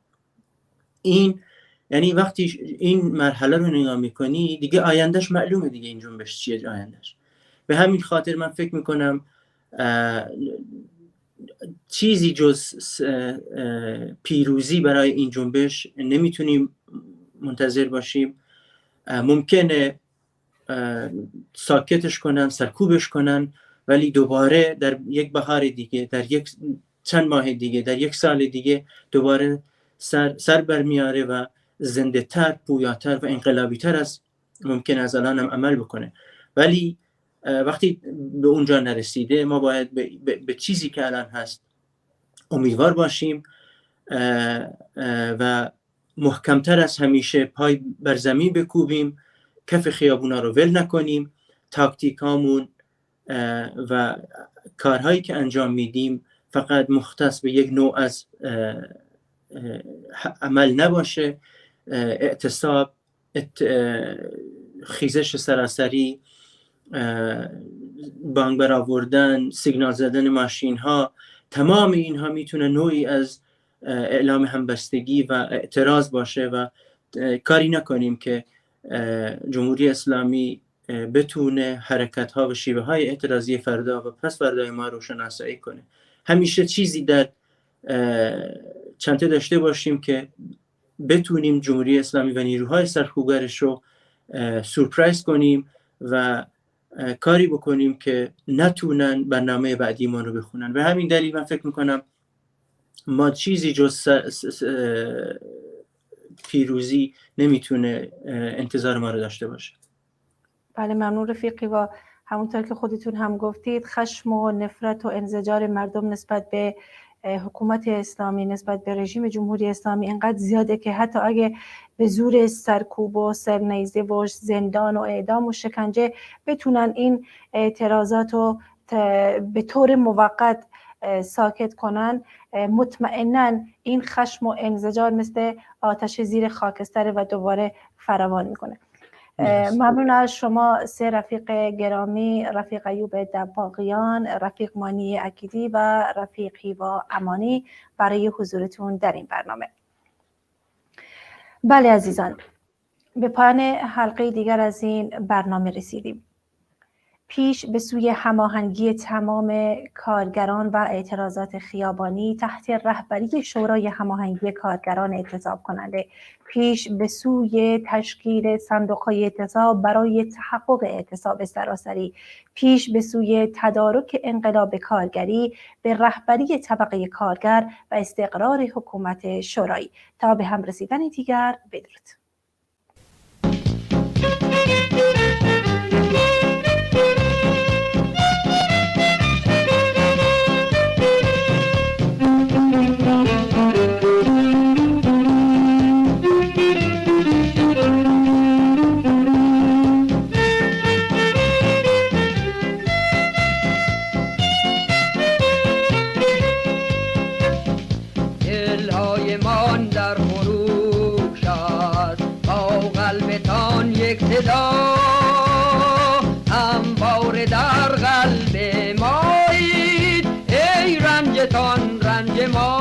این یعنی وقتی این مرحله رو نگاه میکنی دیگه آیندهش معلومه دیگه، این جنبش چیه آیندهش. به همین خاطر من فکر میکنم چیزی جز پیروزی برای این جنبش نمیتونیم منتظر باشیم. ممکنه ساکتش کنن، سرکوبش کنن، ولی دوباره در یک بهار دیگه، در یک چند ماه دیگه، در یک سال دیگه دوباره سر برمیاره و زنده تر، پویاتر و انقلابی تر از ممکن از الان هم عمل بکنه. ولی وقتی به اونجا نرسیده ما باید به چیزی که الان هست امیدوار باشیم و محکمتر از همیشه پای بر زمین بکوبیم، کف خیابونا رو ول نکنیم، تاکتیکامون و کارهایی که انجام میدیم فقط مختص به یک نوع از عمل نباشه. اعتصاب، خیزش سراسری، بانگ برآوردن، سیگنال زدن ماشین ها، تمام اینها میتونه نوعی از اعلام همبستگی و اعتراض باشه و کاری نکنیم که جمهوری اسلامی بتونه حرکت ها و شیوه های اعتراضی فردا و پس فردای ما رو شناسایی کنه. همیشه چیزی در چنته داشته باشیم که بتونیم جمهوری اسلامی و نیروهای سرکوبگرش رو سورپرایز کنیم و کاری بکنیم که نتونن برنامه بعدی ما رو بخونن. به همین دلیل من فکر میکنم ما چیزی جز پیروزی نمیتونه انتظار ما رو داشته باشه. بله ممنون رفیقی. و همونطور که خودتون هم گفتید خشم و نفرت و انزجار مردم نسبت به حکومت اسلامی، نسبت به رژیم جمهوری اسلامی اینقدر زیاده که حتی اگه به زور سرکوب و سرنیزه و زندان و اعدام و شکنجه بتونن این اعتراضات رو به طور موقت ساکت کنن، مطمئناً این خشم و انزجار مثل آتش زیر خاکستر و دوباره فراوان میکنه. ممنون از شما سه رفیق گرامی، رفیق ایوب دباغیان، رفیق مانی اکیدی و رفیق هیوا امانی برای حضورتون در این برنامه. بله عزیزان، به پایان حلقه دیگر از این برنامه رسیدیم. پیش به سوی هماهنگی تمام کارگران و اعتراضات خیابانی تحت رهبری شورای هماهنگی کارگران اعتصاب کننده، پیش به سوی تشکیل صندوق‌های اعتصاب برای تحقق اعتصاب سراسری، پیش به سوی تدارک انقلاب کارگری به رهبری طبقه کارگر و استقرار حکومت شورایی. تا به هم رسیدن دیگر، بدرود. همواره در قلب مایید، ای رنجتان رنج ما،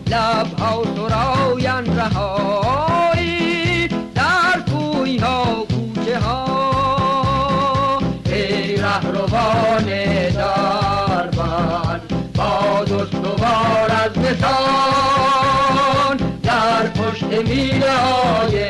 لبها سراین رهایید در کوی ها کوچه ها، ای رهروان دربان باد استوار از نسان در پشت میله های